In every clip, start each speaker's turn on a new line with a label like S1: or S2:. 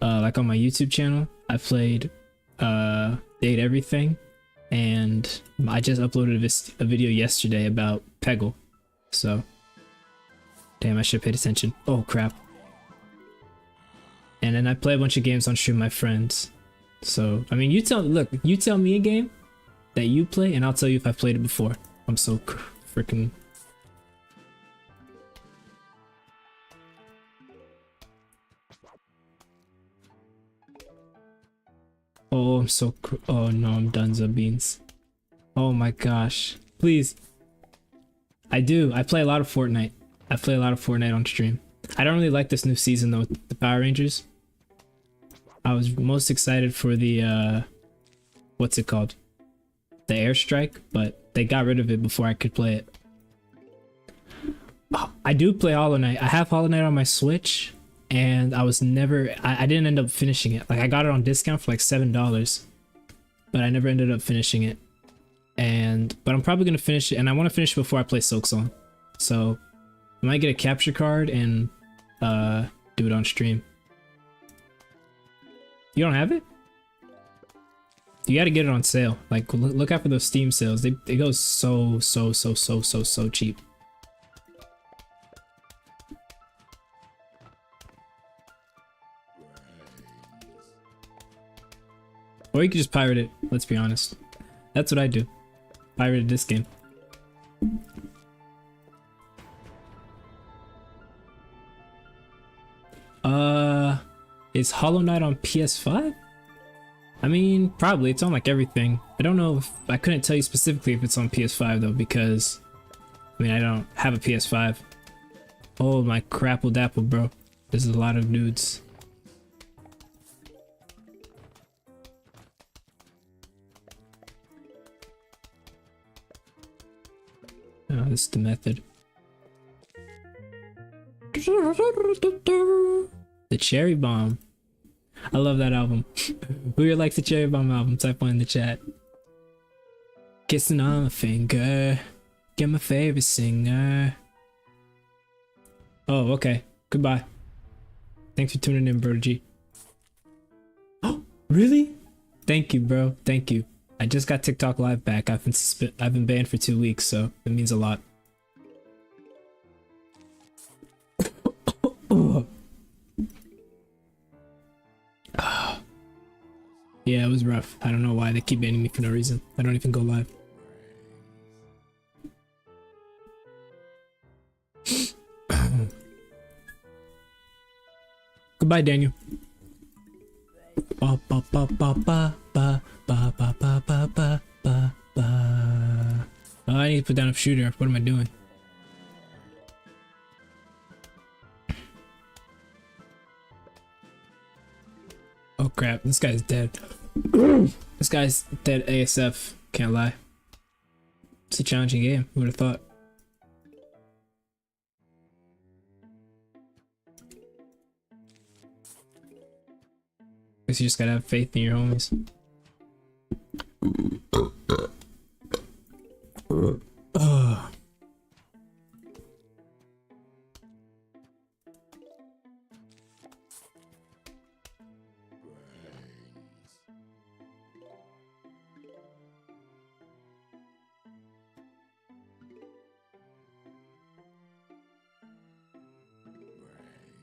S1: like on my YouTube channel, I played Date Everything, and I just uploaded a video yesterday about Peggle. So, damn, I should have paid attention. Oh crap. And then I play a bunch of games on stream with my friends. So, I mean, you tell me a game that you play, and I'll tell you if I've played it before. I'm so freaking. Oh, I'm so. Oh no, I'm Dunzo Beans. Oh my gosh. Please. I do. I play a lot of Fortnite. I play a lot of Fortnite on stream. I don't really like this new season though with the Power Rangers. I was most excited for the what's it called? The airstrike, but they got rid of it before I could play it. Oh, I do play Hollow Knight. I have Hollow Knight on my Switch, and I didn't end up finishing it. Like I got it on discount for like $7, but I never ended up finishing it. But I'm probably gonna finish it, and I want to finish it before I play Silksong. So I might get a capture card and do it on stream. You don't have it? You gotta get it on sale. Like look out for those Steam sales. They go so cheap. Or you could just pirate it, let's be honest. That's what I do. Pirated this game. Is Hollow Knight on PS5? I mean, probably. It's on like everything. I don't know if I couldn't tell you specifically if it's on PS5 though, because I mean I don't have a PS5. Oh my crapple dapple, bro. There's a lot of nudes. Oh, this is the method. The Cherry Bomb. I love that album. Who here likes the Cherry Bomb album? Type one in the chat. Kissing on my finger. Get my favorite singer. Oh, okay. Goodbye. Thanks for tuning in, Bro G. Oh, really? Thank you, bro. Thank you. I just got TikTok Live back. I've been banned for 2 weeks, so it means a lot. Yeah, it was rough. I don't know why they keep banning me for no reason. I don't even go live. Goodbye, Daniel. Ba ba ba ba ba ba ba ba ba ba ba ba ba. Oh, I need to put down a shooter. What am I doing? Oh crap, this guy's dead. This guy's dead ASF, can't lie. It's a challenging game, who would have thought? Guess you just gotta have faith in your homies.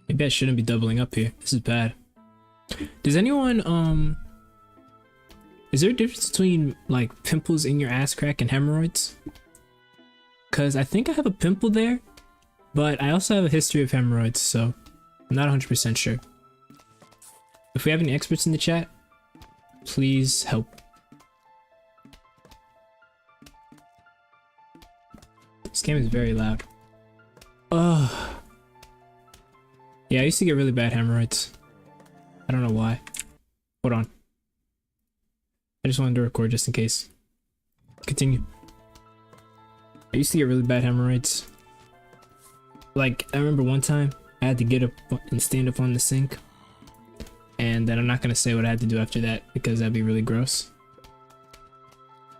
S1: Maybe I shouldn't be doubling up here. This is bad. Does anyone, is there a difference between, like, pimples in your ass crack and hemorrhoids? Because I think I have a pimple there, but I also have a history of hemorrhoids, so I'm not 100% sure. If we have any experts in the chat, please help. This game is very loud. Ugh. Yeah, I used to get really bad hemorrhoids. I don't know why. Hold on. I just wanted to record just in case. Continue. I used to get really bad hemorrhoids. Like, I remember one time I had to get up and stand up on the sink. And then I'm not gonna say what I had to do after that because that'd be really gross.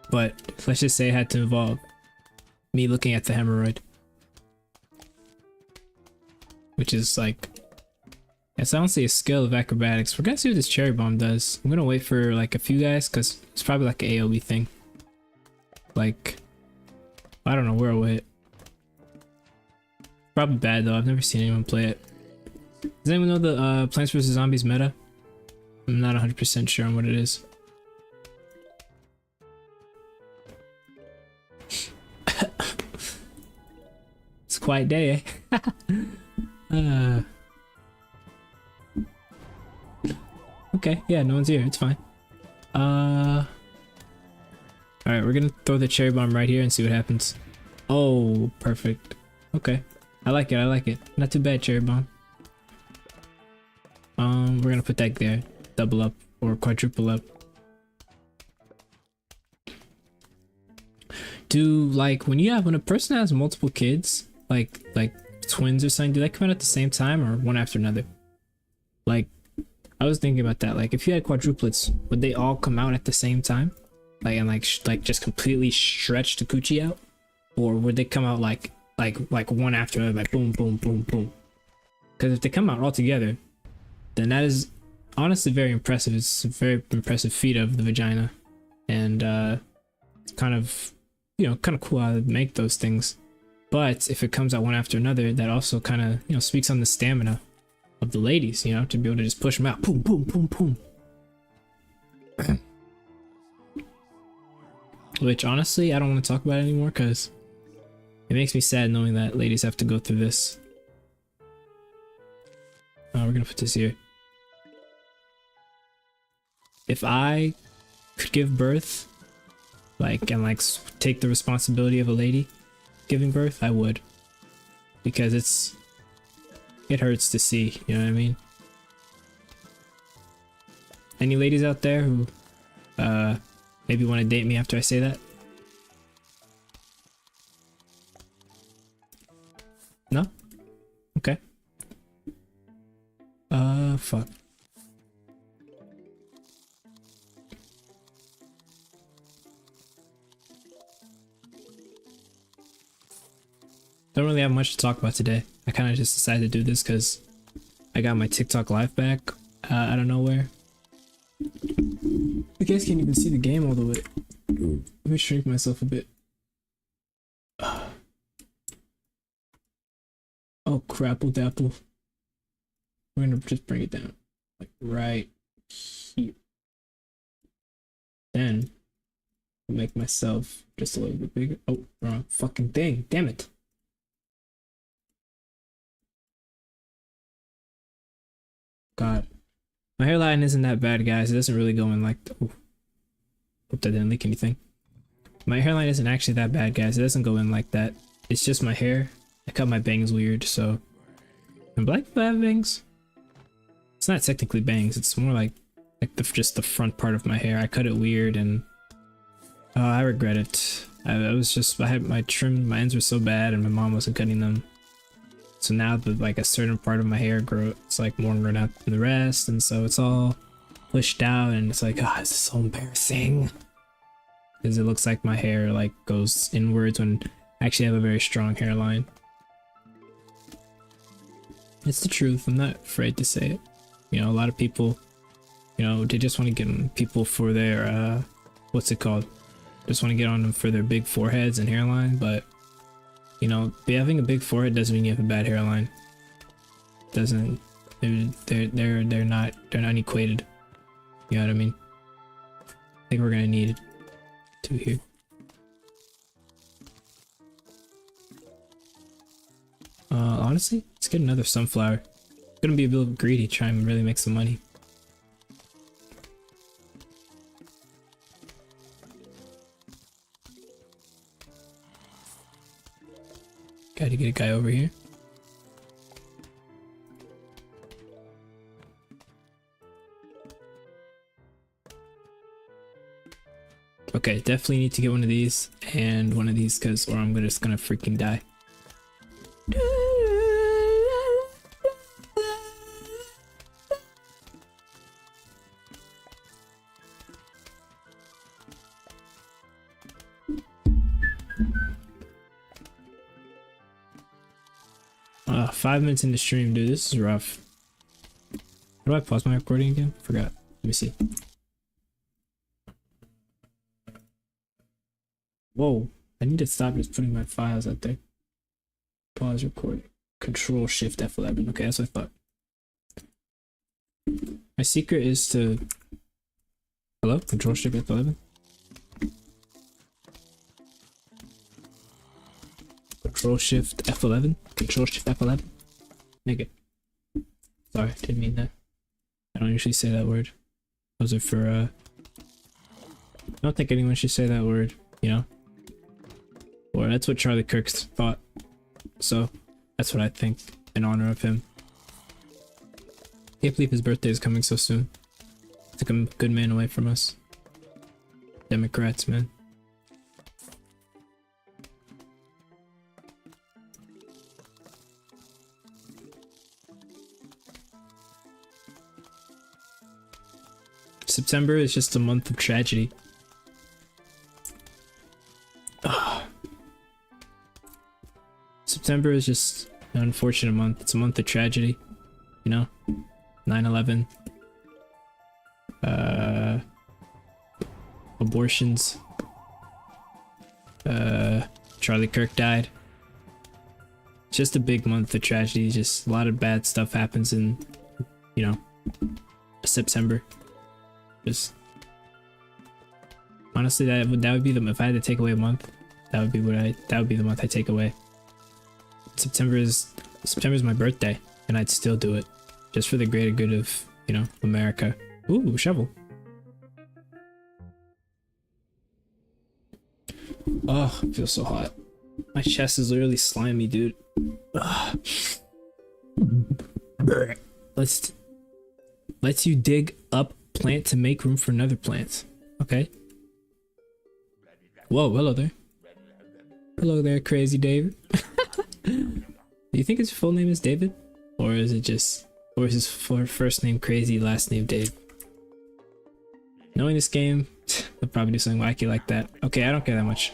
S1: But let's just say it had to involve me looking at the hemorrhoid. Which is like, Yes, I don't see a skill of acrobatics. We're gonna see what this cherry bomb does. I'm gonna wait for like a few guys because it's probably like an AoE thing. Like, I don't know where it'll hit. Probably bad though. I've never seen anyone play it. Does anyone know the Plants vs Zombies meta? I'm not 100% sure on what it is. It's a quiet day, eh? Okay, yeah, no one's here. It's fine. Alright, we're gonna throw the cherry bomb right here and see what happens. Oh, perfect. Okay. I like it, I like it. Not too bad, cherry bomb. We're gonna put that there. Double up or quadruple up. Do like when a person has multiple kids, like twins or something, do they come out at the same time or one after another? Like, I was thinking about that. Like, if you had quadruplets, would they all come out at the same time? Like, and like just completely stretch the coochie out, or would they come out like one after another, like boom, boom, boom, boom? Because if they come out all together, then that is honestly very impressive. It's a very impressive feat of the vagina, and it's kind of, you know, kind of cool how to make those things. But if it comes out one after another, that also kind of, you know, speaks on the stamina of the ladies, you know, to be able to just push them out, boom, boom, boom, boom. Which honestly, I don't want to talk about it anymore because it makes me sad knowing that ladies have to go through this. Oh, we're gonna put this here. If I could give birth, and take the responsibility of a lady giving birth, I would, because it hurts to see, you know what I mean? Any ladies out there who maybe want to date me after I say that? No? Okay. Fuck. Don't really have much to talk about today. I kind of just decided to do this because I got my TikTok live back out of nowhere. You guys can't even see the game all the way. Let me shrink myself a bit. Oh, crapple dapple. We're gonna just bring it down, like right here. Then I'll make myself just a little bit bigger. Oh, wrong fucking thing. Damn it. God. My hairline isn't that bad, guys. It doesn't really go in like the... Ooh. Hope that didn't leak anything. My hairline isn't actually that bad, guys. It doesn't go in like that. It's just my hair. I cut my bangs weird, so... And black people have bangs? It's not technically bangs. It's more like just the front part of my hair. I cut it weird and... Oh, I regret it. I had my ends were so bad and my mom wasn't cutting them. So now that like a certain part of my hair it's like more grown out than the rest, and so it's all pushed out, and it's like, oh, this is so embarrassing. Because it looks like my hair like goes inwards when I actually have a very strong hairline. It's the truth. I'm not afraid to say it. You know, a lot of people, you know, they just want to get on people for their what's it called? Just want to get on them for their big foreheads and hairline, but you know, having a big forehead doesn't mean you have a bad hairline. Doesn't. They're not equated. You know what I mean? I think we're gonna need two here. Honestly, let's get another sunflower. I'm gonna be a little greedy, try and really make some money. Gotta get a guy over here. Okay, definitely need to get one of these and one of these, or I'm just gonna freaking die. 5 minutes in the stream, dude. This is rough. How do I pause my recording again? Forgot. Let me see. Whoa. I need to stop just putting my files out there. Pause recording. Control Shift F11. Okay, that's what I thought. My secret is to... Hello? Control Shift F11? Control Shift F11? Control Shift F11? Nigga. Sorry, didn't mean that. I don't usually say that word. Those are for, I don't think anyone should say that word, you know? Or that's what Charlie Kirk thought. So, that's what I think in honor of him. Can't believe his birthday is coming so soon. Took a good man away from us. Democrats, man. September is just a month of tragedy. Ugh. September is just an unfortunate month. It's a month of tragedy, you know? 9/11. Abortions. Charlie Kirk died. It's just a big month of tragedy. Just a lot of bad stuff happens in, you know, September. Just honestly, that would be the, if I had to take away a month, that would be the month I take away. September's my birthday, and I'd still do it just for the greater good of, you know, America. Ooh, shovel. Oh, it feels so hot. My chest is literally slimy, dude. Let's you dig up plant to make room for another plant. Okay. Whoa, hello there. Hello there, crazy David. Do you think his full name is David? Or is it just, or is his first name Crazy, last name Dave? Knowing this game, they'll probably do something wacky like that. Okay, I don't care that much.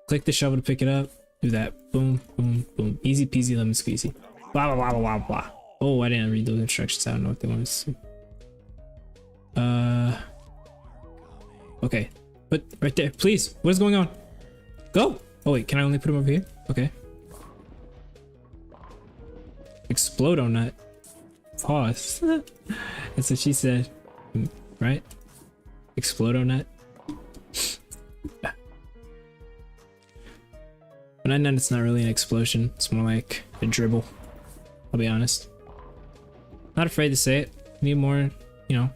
S1: Click the shovel to pick it up. Do that. Boom, boom, boom. Easy peasy lemon squeezy. Blah, blah, blah, blah, blah. Oh, I didn't read those instructions. I don't know what they want to see. Okay. Put right there, please. What is going on? Go! Oh wait, can I only put him over here? Okay. Explodo nut. Pause. That's what she said. Right? Explodo nut. When I nut, it's not really an explosion. It's more like a dribble. I'll be honest. Not afraid to say it. We need more, you know,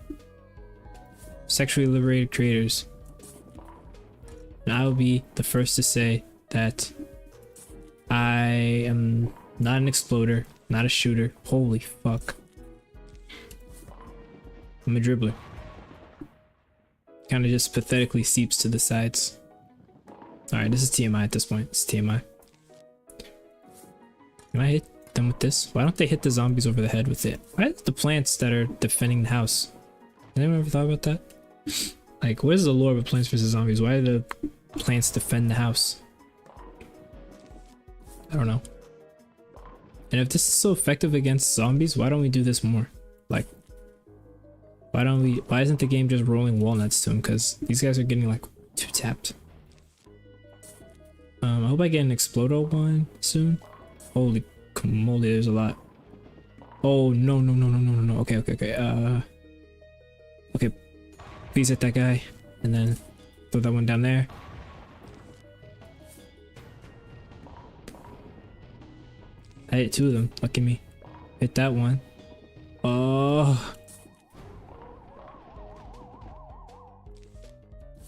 S1: sexually liberated creators. And I will be the first to say that I am not an exploder, not a shooter. Holy fuck. I'm a dribbler. Kind of just pathetically seeps to the sides. Alright, this is TMI at this point. It's TMI. Can I hit them with this? Why don't they hit the zombies over the head with it? Why is the plants that are defending the house? Has anyone ever thought about that? Like, what is the lore of Plants vs Zombies? Why do the plants defend the house? I don't know. And if this is so effective against zombies, why don't we do this more? Like, why isn't the game just rolling walnuts to them? Because these guys are getting like too tapped. I hope I get an Explodo one soon. Holy moly, there's a lot. Oh, no, no, no, no, no, no, no. Okay, okay, okay. Okay. Please hit that guy. And then throw that one down there. I hit two of them. Lucky me. Hit that one. Oh.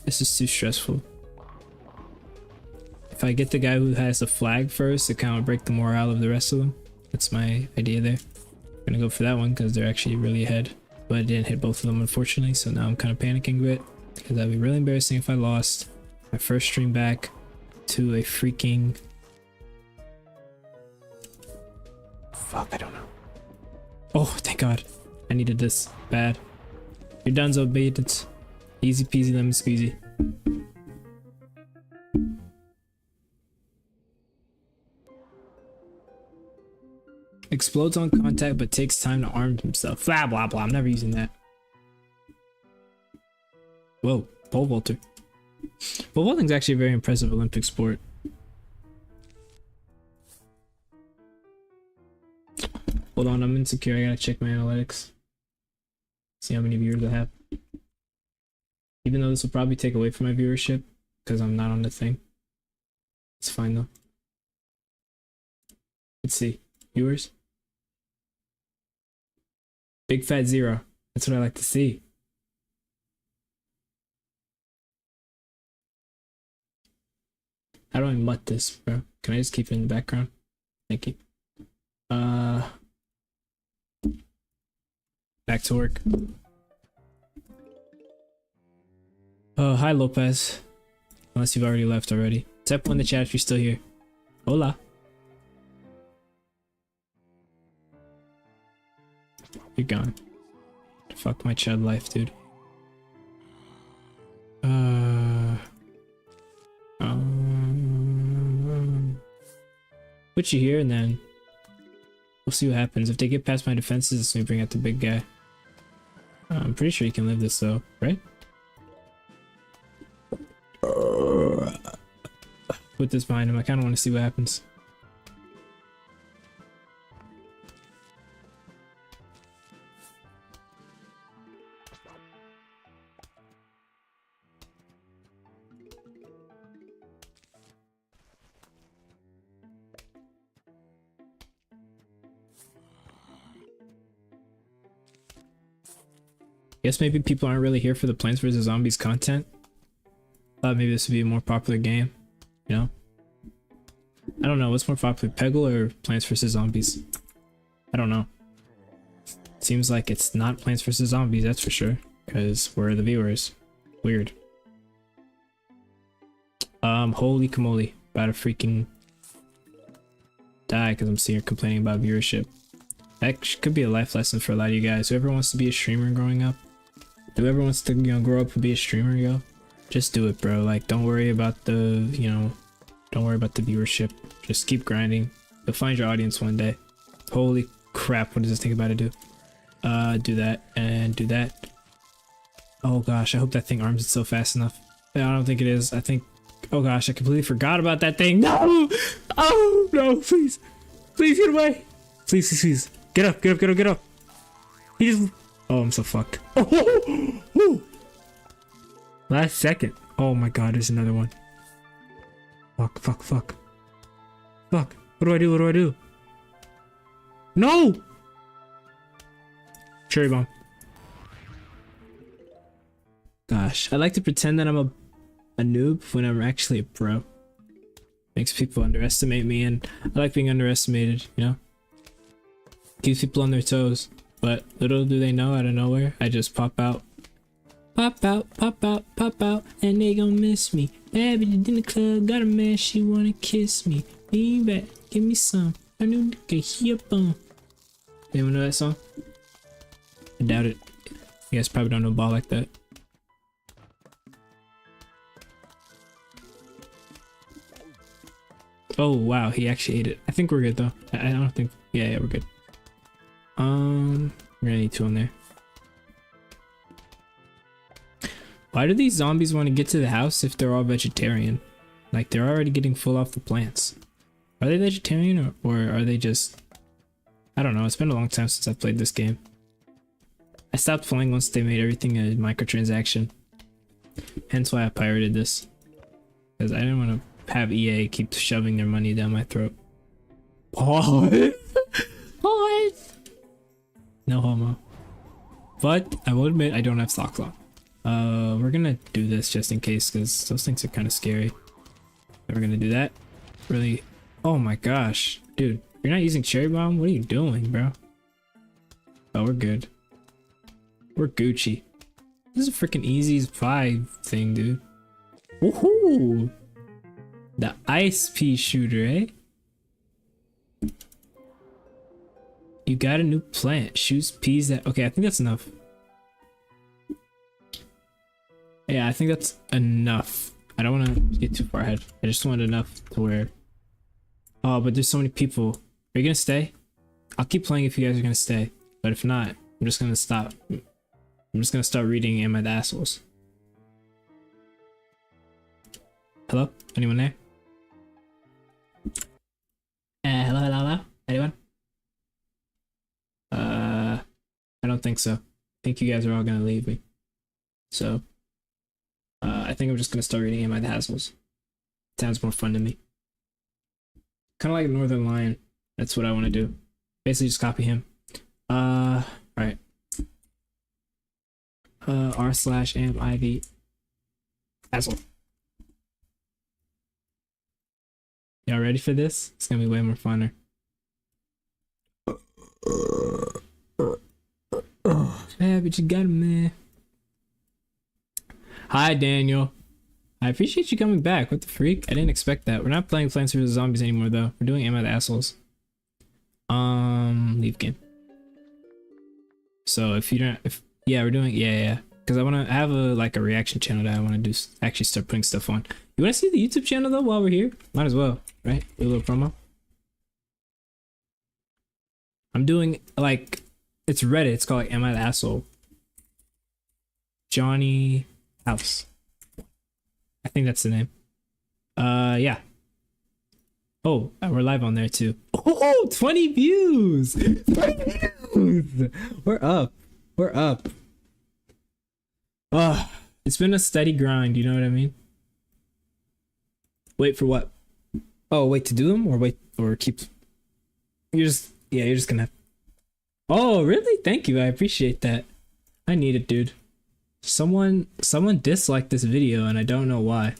S1: This is too stressful. If I get the guy who has the flag first, it kind of break the morale of the rest of them. That's my idea there. I'm gonna go for that one because they're actually really ahead. But I didn't hit both of them, unfortunately, so now I'm kind of panicking a bit. Because that'd be really embarrassing if I lost my first stream back to a freaking... Fuck, I don't know. Oh, thank God. I needed this bad. You're done, so bait. It's easy peasy lemon squeezy. Explodes on contact but takes time to arm himself. Blah blah blah. I'm never using that. Whoa, pole vaulter. Pole vaulting is actually a very impressive Olympic sport. Hold on, I'm insecure. I gotta check my analytics. See how many viewers I have. Even though this will probably take away from my viewership because I'm not on the thing. It's fine though. Let's see. Viewers. Big fat 0. That's what I like to see. How do I mutt this, bro? Can I just keep it in the background? Thank you. Back to work. Oh, hi Lopez. Unless you've already left already. Type 1 in the chat if you're still here. Hola. You're gone. Fuck my Chad life, dude. Put you here and then we'll see what happens. If they get past my defenses, it's gonna bring out the big guy. I'm pretty sure you can live this though, right? Put this behind him. I kind of want to see what happens. Guess maybe people aren't really here for the Plants vs Zombies content. Thought maybe this would be a more popular game, you know? I don't know, what's more popular, Peggle or Plants vs Zombies? I don't know. Seems like it's not Plants vs Zombies, that's for sure, because we're the viewers. Weird. Holy camole, about to freaking die because I'm sitting here complaining about viewership. That could be a life lesson for a lot of you guys. Whoever wants to be a streamer growing up, whoever wants to, you know, grow up and be a streamer, yo, just do it, bro. Like, don't worry about the, you know, don't worry about the viewership. Just keep grinding. You'll find your audience one day. Holy crap, what does this thing about to do? Do that and do that. Oh gosh, I hope that thing arms itself fast enough. I don't think it is. I think, oh gosh, I completely forgot about that thing. No! Oh no, please. Please get away. Please, please, please. Get up, get up, get up, get up. He just, oh, I'm so fucked. Oh, last second. Oh my god, there's another one. Fuck, fuck, fuck. Fuck. What do I do? What do I do? No! Cherry bomb. Gosh, I like to pretend that I'm a noob when I'm actually a pro. Makes people underestimate me, and I like being underestimated, you know? Keeps people on their toes. But little do they know, out of nowhere, I just pop out. Pop out, pop out, pop out, and they gon' miss me. Baby in the club, got a man, she wanna kiss me. Lean back, give me some. I knew you could hear bum. Anyone know that song? I doubt it. You guys probably don't know ball like that. Oh wow, he actually ate it. I think we're good though. I don't think, yeah, we're good. We're gonna need 2 in there. Why do these zombies want to get to the house if they're all vegetarian? Like, they're already getting full off the plants. Are they vegetarian or are they just... I don't know, it's been a long time since I played this game. I stopped playing once they made everything a microtransaction. Hence why I pirated this. Because I didn't want to have EA keep shoving their money down my throat. What? What? No homo. But I will admit I don't have socks on. We're gonna do this just in case because those things are kind of scary. We're gonna do that. Really? Oh my gosh, dude, you're not using cherry bomb? What are you doing, bro? Oh, we're good. We're Gucci. This is a freaking easy 5 thing, dude. Woohoo! The ice pea shooter, eh? You got a new plant. Shoots peas that... Okay, I think that's enough. Yeah, I think that's enough. I don't want to get too far ahead. I just want enough to where... Oh, but there's so many people. Are you gonna stay? I'll keep playing if you guys are gonna stay. But if not, I'm just gonna stop. I'm just gonna start reading Am I the Assholes? Hello? Anyone there? Hello, hello, hello? Anyone? I don't think so. I think you guys are all gonna leave me. So, I think I'm just gonna start reading Am I the Assholes. Sounds more fun to me. Kind of like Northern Lion. That's what I want to do. Basically, just copy him. Right. r/am_iv asshole. Y'all ready for this? It's gonna be way more funner. Yeah, but you got him, man. Hi, Daniel. I appreciate you coming back. What the freak? I didn't expect that. We're not playing Plants vs Zombies anymore, though. We're doing Am I the Assholes? Leave game. So if you don't, yeah, we're doing, yeah. Because I want to have a reaction channel that I want to do. Actually, start putting stuff on. You want to see the YouTube channel though while we're here? Might as well, right? Do a little promo. I'm doing it's Reddit. It's called Am I the Asshole? Johnny House. I think that's the name. Yeah. Oh, we're live on there too. Oh, 20 views! 20 views! We're up. We're up. It's been a steady grind, you know what I mean? Wait for what? Oh, wait to do them or keep. You're just gonna. Oh, really? Thank you. I appreciate that. I need it, dude. Someone disliked this video and I don't know why.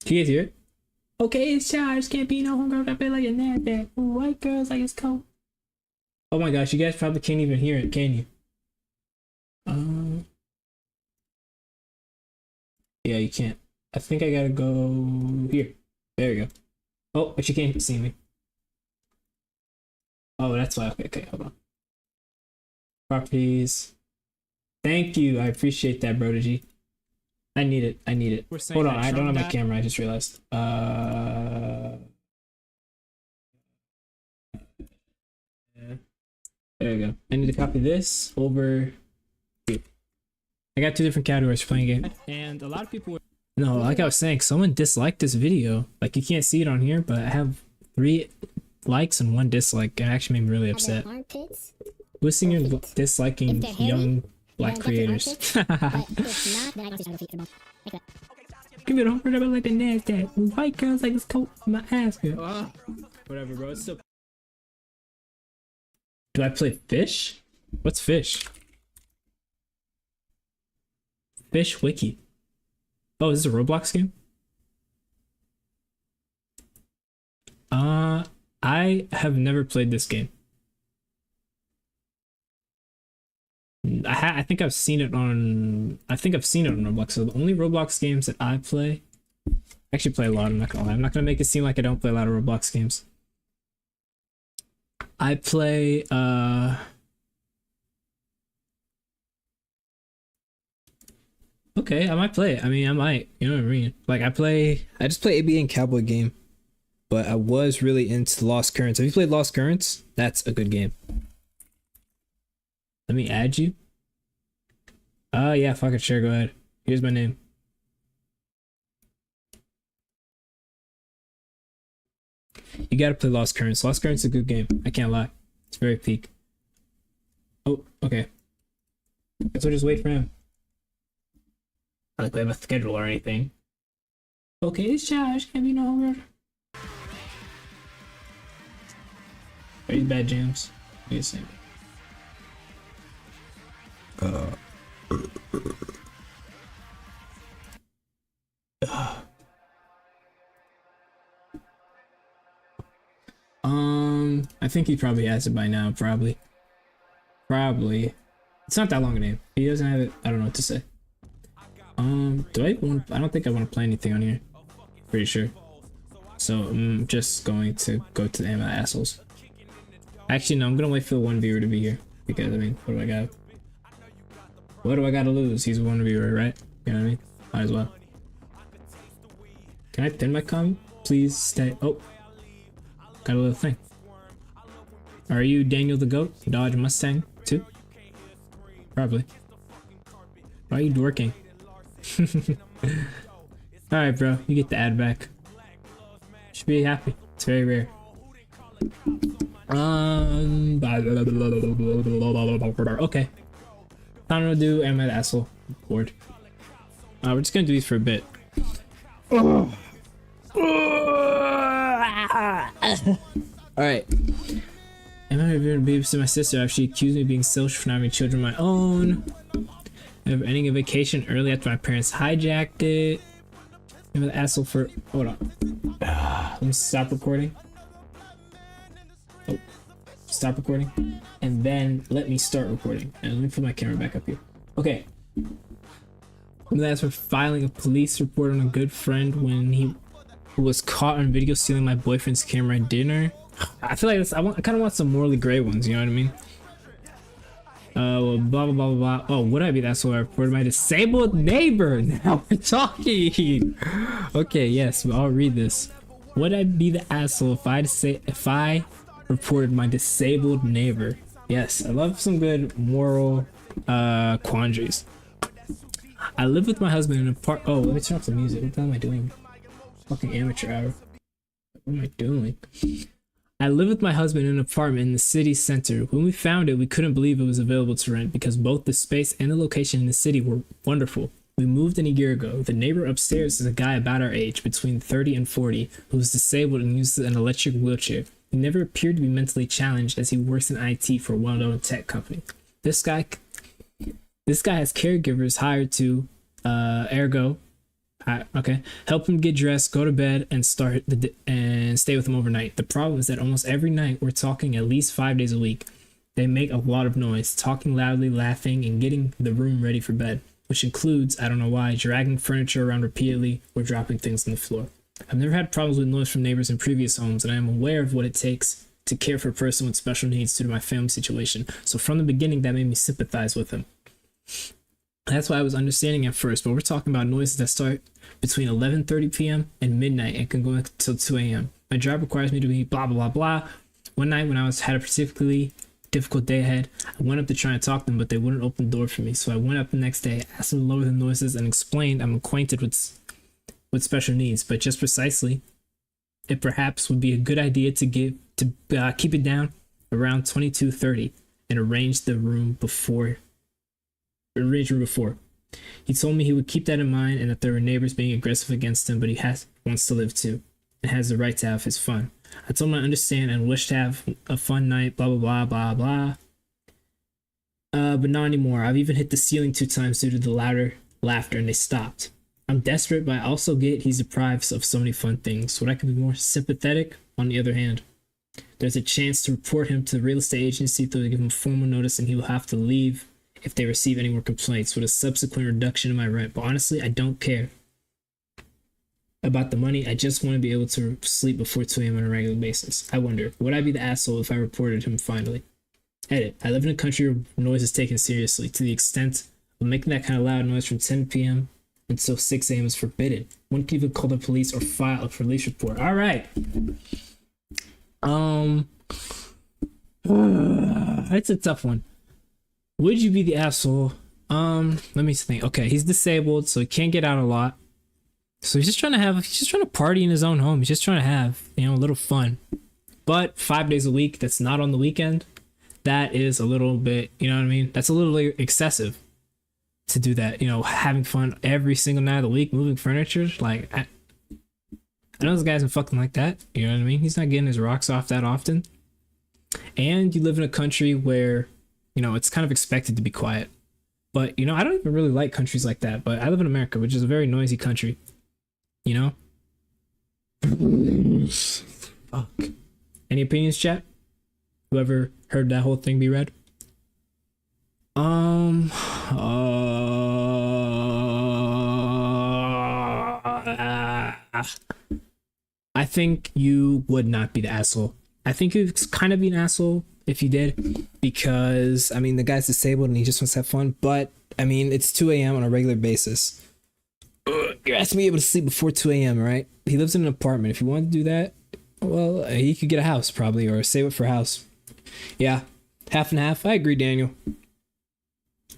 S1: Can you guys hear it? Okay, it's charged. Can't be no homegirl that feel like a NASDAQ. White girls like it's cold. Oh my gosh, you guys probably can't even hear it, can you? Yeah, you can't. I think I gotta go here. There we go. Oh, but you can't see me. Oh, that's why. Okay, hold on. Properties. Thank you. I appreciate that, Brodagy. I need it. Hold on, I don't have my camera. I just realized. There we go. I need to copy this over here. I got 2 different categories for playing a game. And a lot of people were... No, like I was saying, someone disliked this video. Like, you can't see it on here, but I have 3 likes and 1 dislike. It actually made me really upset. Who's seen your disliking young black creators? Give me the homegirl like the NASDAQ. White girls like this coat in my ass. Whatever, bro. It's still... Do I play Fish? What's Fish? Fish Wiki. Oh, is this a Roblox game? I have never played this game. I think I've seen it on Roblox. So the only Roblox games that I play, I actually play a lot. I'm not gonna lie. I'm not gonna make it seem like I don't play a lot of Roblox games. I play okay, I might play it. I mean, I might. You know what I mean? Like I just play ABA and Cowboy game, but I was really into Lost Currents. Have you played Lost Currents? That's a good game. Let me add you. Yeah, fuck it, sure, go ahead. Here's my name. You gotta play Lost Currents. Lost Currents is a good game. I can't lie. It's very peak. Oh, okay. Guess we'll just wait for him. I don't think we have a schedule or anything. Okay, it's Josh. Can't be no homework. Are these bad jams? What do you think? I think he probably has it by now, probably. It's not that long a name. He doesn't have it. I don't know what to say. I don't think I want to play anything on here. Pretty sure. So I'm just going to go to the Am I the Assholes. Actually, no, I'm gonna wait for the 1 viewer to be here. Because, I mean, what do I got? What do I gotta lose? He's a 1 viewer, right? You know what I mean? Might as well. Can I pin my comment? Please stay. Oh, got a little thing. Are you Daniel the Goat? Dodge Mustang too? Probably. Why are you dorking? Alright, bro. You get the ad back. Should be happy. It's very rare. Okay. Time to do Am I the Asshole? Bored. We're just gonna do these for a bit. Alright. Am I reviewing babes to my sister after she accused me of being selfish for not having children of my own? Ever ending a vacation early after my parents hijacked it? Am I the asshole for... Hold on. Let me stop recording. Oh. Stop recording. And then let me start recording. And let me put my camera back up here. Okay. I'm the asshole for filing a police report on a good friend when he was caught on video stealing my boyfriend's camera at dinner. I feel like this, I kind of want some morally gray ones, you know what I mean? Well, blah, blah, blah, blah, blah. Oh, would I be that asshole? I reported my disabled neighbor. Now we're talking. Okay, yes, I'll read this. Would I be the asshole if I reported my disabled neighbor? Yes, I love some good moral quandaries. I live with my husband in a part. Oh, let me turn off the music. What the hell am I doing? Fucking amateur hour. What am I doing? I live with my husband in an apartment in the city center. When we found it, we couldn't believe it was available to rent because both the space and the location in the city were wonderful. We moved in a year ago. The neighbor upstairs is a guy about our age, between 30 and 40, who is disabled and uses an electric wheelchair. He never appeared to be mentally challenged as he works in IT for a well-known tech company. This guy has caregivers hired to, help him get dressed, go to bed, and stay with him overnight. The problem is that almost every night, we're talking at least 5 days a week. They make a lot of noise, talking loudly, laughing, and getting the room ready for bed, which includes, I don't know why, dragging furniture around repeatedly or dropping things on the floor. I've never had problems with noise from neighbors in previous homes, and I am aware of what it takes to care for a person with special needs due to my family situation. So from the beginning, that made me sympathize with him. That's why I was understanding at first, but we're talking about noises that start between 11:30 p.m. and midnight and can go until 2 a.m. My job requires me to be blah, blah, blah, blah. One night when I had a particularly difficult day ahead, I went up to try and talk to them, but they wouldn't open the door for me. So I went up the next day, asked them to lower the noises, and explained I'm acquainted with special needs, but just precisely, it perhaps would be a good idea to keep it down around 22:30 and arrange the room before. He told me he would keep that in mind and that there were neighbors being aggressive against him, but he wants to live too and has the right to have his fun. I told him I understand and wish to have a fun night, blah, blah, blah, blah, blah. But not anymore. I've even hit the ceiling 2 times due to the louder laughter and they stopped. I'm desperate, but I also get he's deprived of so many fun things. So I could be more sympathetic. On the other hand, there's a chance to report him to the real estate agency so they give him formal notice and he will have to leave if they receive any more complaints with a subsequent reduction in my rent. But honestly, I don't care about the money. I just want to be able to sleep before 2 a.m. on a regular basis. I wonder, would I be the asshole if I reported him finally? Edit. I live in a country where noise is taken seriously to the extent of making that kind of loud noise from 10 p.m. until 6 a.m. is forbidden. One can even call the police or file a police report. All right. It's a tough one. Would you be the asshole? Let me think. Okay, he's disabled, so he can't get out a lot. So he's just trying to party in his own home. He's just trying to have, a little fun. But 5 days a week, that's not on the weekend. That is a little bit, you know what I mean? That's a little excessive to do that. Having fun every single night of the week, moving furniture. Like, I know this guy's fucking like that. You know what I mean? He's not getting his rocks off that often. And you live in a country where, it's kind of expected to be quiet. But, I don't even really like countries like that. But I live in America, which is a very noisy country. Fuck. Any opinions, chat? Whoever heard that whole thing be read? I think you would not be the asshole. I think you'd kind of be an asshole if you did, because the guy's disabled and he just wants to have fun. But it's 2 a.m. on a regular basis. You're asking me able to sleep before 2 a.m. right? he lives in an apartment. If he wanted to do that, well, he could get a house probably, or save it for a house. Yeah, half and half. I agree, Daniel.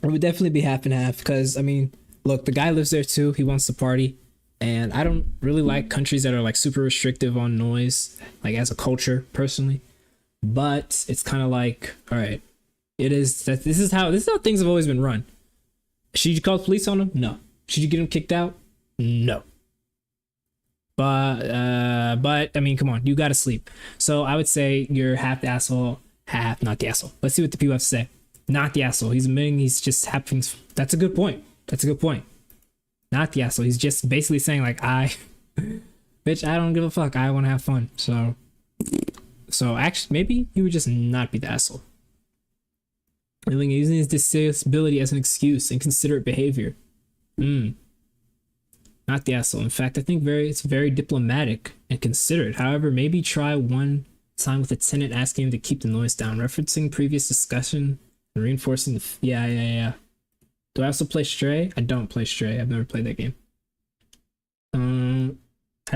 S1: It would definitely be half and half because, I mean, look, the guy lives there too. He wants to party. And I don't really like countries that are like super restrictive on noise, like as a culture personally. But it's kind of like, all right, it is that this is how things have always been run. Should you call the police on him? No. Should you get him kicked out? No. But I mean, come on, you gotta sleep. So I would say you're half the asshole, half not the asshole. Let's see what the people have to say. Not the asshole. He's admitting he's just having. That's a good point. That's a good point. Not the asshole. He's just basically saying like, bitch, I don't give a fuck. I want to have fun. So actually, maybe he would just not be the asshole. Using his disability as an excuse, inconsiderate behavior. Not the asshole. In fact, I think it's very diplomatic and considerate. However, maybe try one time with a tenant asking him to keep the noise down, referencing previous discussion and reinforcing the. Yeah. Do I also play Stray? I don't play Stray. I've never played that game. I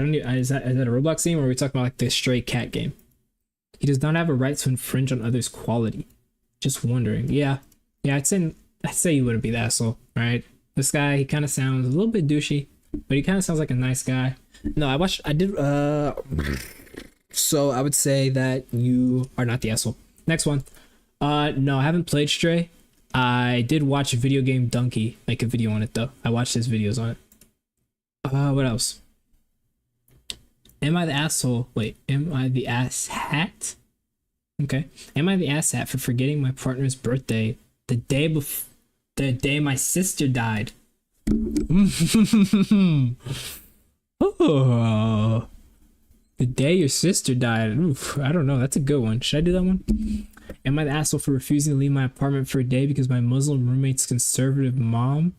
S1: don't know. Is that a Roblox game, or are we talking about like the Stray Cat game? He does not have a right to infringe on others' quality. Just wondering. Yeah. I'd say you wouldn't be the asshole, right? This guy, he kind of sounds a little bit douchey, but he kind of sounds like a nice guy. No, so I would say that you are not the asshole. Next one. No, I haven't played Stray. I did watch a video game Donkey make a video on it though. I watched his videos on it. What else? Am I the asshole? Wait, am I the ass hat? Okay. Am I the ass hat for forgetting my partner's birthday the day my sister died? Oh, the day your sister died. Oof, I don't know. That's a good one. Should I do that one? Am I the asshole for refusing to leave my apartment for a day because my Muslim roommate's conservative mom?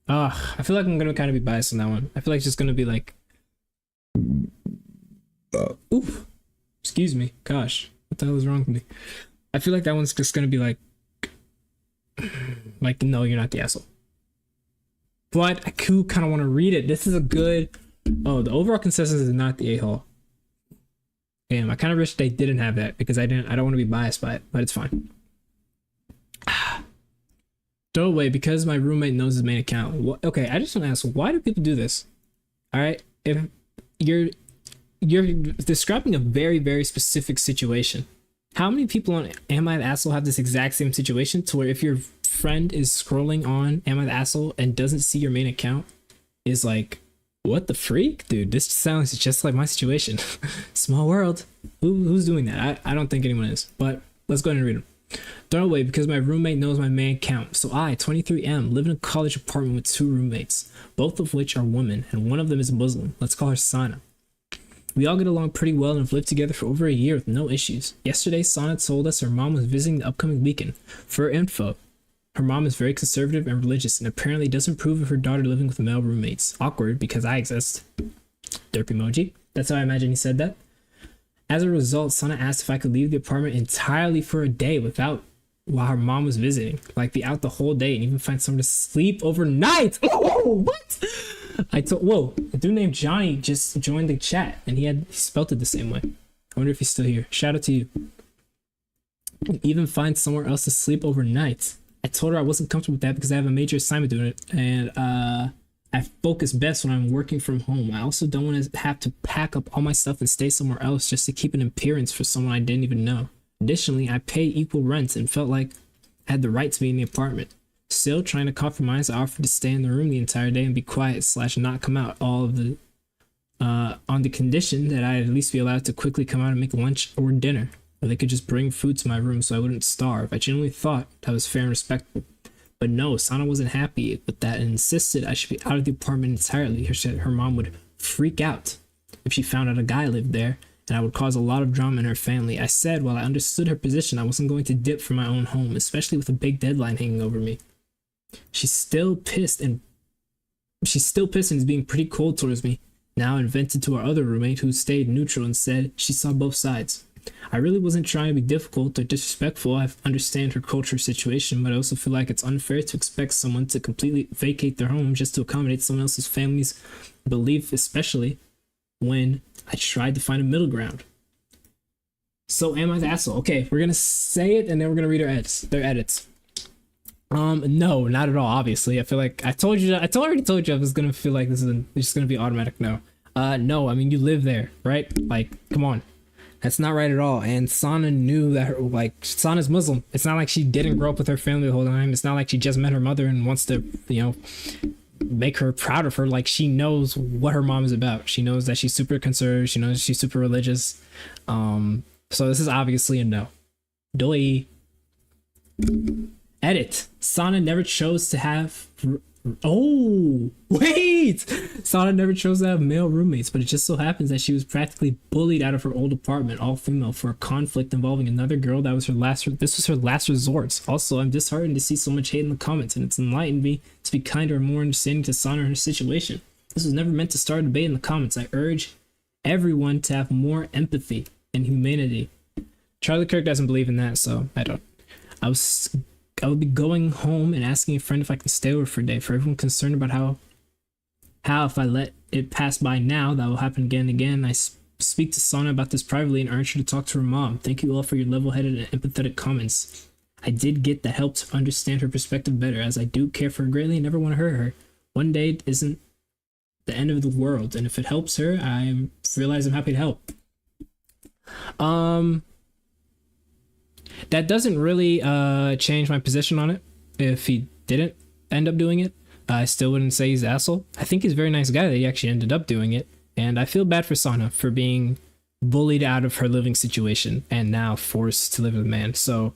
S1: I feel like I'm gonna kind of be biased on that one. I feel like it's just gonna be like, oof, excuse me, gosh, what the hell is wrong with me? I feel like that one's just gonna be like, no, you're not the asshole. But I do kind of want to read it. This is a good. Oh, the overall consensus is not the a-hole. Damn, I kind of wish they didn't have that because I don't want to be biased by it, but it's fine. Throw away because my roommate knows his main account. Okay, I just want to ask, why do people do this? All right, if you're describing a very, very specific situation. How many people on Am I the Asshole have this exact same situation to where if your friend is scrolling on Am I the Asshole and doesn't see your main account, is like, what the freak? Dude, this sounds just like my situation. Small world. Who's doing that? I don't think anyone is, but let's go ahead and read them. Throw away because my roommate knows my main account. So I, 23M, live in a college apartment with 2 roommates, both of which are women, and one of them is Muslim. Let's call her Sana. We all get along pretty well and have lived together for over a year with no issues. Yesterday, Sana told us her mom was visiting the upcoming weekend. For her info, her mom is very conservative and religious and apparently doesn't approve of her daughter living with male roommates. Awkward because I exist. Derp emoji. That's how I imagine he said that. As a result, Sana asked if I could leave the apartment entirely for a day while her mom was visiting. Like be out the whole day and even find somewhere to sleep overnight. Oh, what? Whoa, a dude named Johnny just joined the chat and he spelt it the same way. I wonder if he's still here. Shout out to you. Even find somewhere else to sleep overnight. I told her I wasn't comfortable with that because I have a major assignment doing it and I focus best when I'm working from home. I also don't want to have to pack up all my stuff and stay somewhere else just to keep an appearance for someone I didn't even know. Additionally, I pay equal rent and felt like I had the right to be in the apartment. Still trying to compromise, I offered to stay in the room the entire day and be quiet / not come out on the condition that I'd at least be allowed to quickly come out and make lunch or dinner, or they could just bring food to my room so I wouldn't starve. I genuinely thought that was fair and respectful. But no, Sana wasn't happy with that and insisted I should be out of the apartment entirely. Her mom would freak out if she found out a guy lived there, and I would cause a lot of drama in her family. I said while I understood her position, I wasn't going to dip from my own home, especially with a big deadline hanging over me. She's still pissed and is being pretty cold towards me. Now and vented to our other roommate who stayed neutral and said she saw both sides. I really wasn't trying to be difficult or disrespectful. I understand her culture situation, but I also feel like it's unfair to expect someone to completely vacate their home just to accommodate someone else's family's belief, especially when I tried to find a middle ground. So am I the asshole? Okay, we're gonna say it and then we're gonna read their edits. No, not at all. Obviously, I feel like I already told you I was gonna feel like this is just gonna be automatic. No, no. I mean, you live there, right? Like, come on, that's not right at all. And Sana knew that Sana's Muslim. It's not like she didn't grow up with her family the whole time. It's not like she just met her mother and wants to, make her proud of her. Like, she knows what her mom is about. She knows that she's super conservative. She knows she's super religious. So this is obviously a no. Doi. Edit. Sana never chose to have. Oh, wait! Sana never chose to have male roommates, but it just so happens that she was practically bullied out of her old apartment, all female, for a conflict involving another girl. This was her last resort. Also, I'm disheartened to see so much hate in the comments, and it's enlightened me to be kinder and more understanding to Sana and her situation. This was never meant to start a debate in the comments. I urge everyone to have more empathy and humanity. Charlie Kirk doesn't believe in that, so I don't. I would be going home and asking a friend if I can stay over for a day. For everyone concerned about how if I let it pass by now, that will happen again and again. I speak to Sana about this privately and urge her to talk to her mom. Thank you all for your level-headed and empathetic comments. I did get that help to understand her perspective better, as I do care for her greatly and never want to hurt her. One day isn't the end of the world, and if it helps her, I realize I'm happy to help. That doesn't really change my position on it. If he didn't end up doing it, I still wouldn't say he's an asshole. I think he's a very nice guy that he actually ended up doing it. And I feel bad for Sana for being bullied out of her living situation and now forced to live with a man. So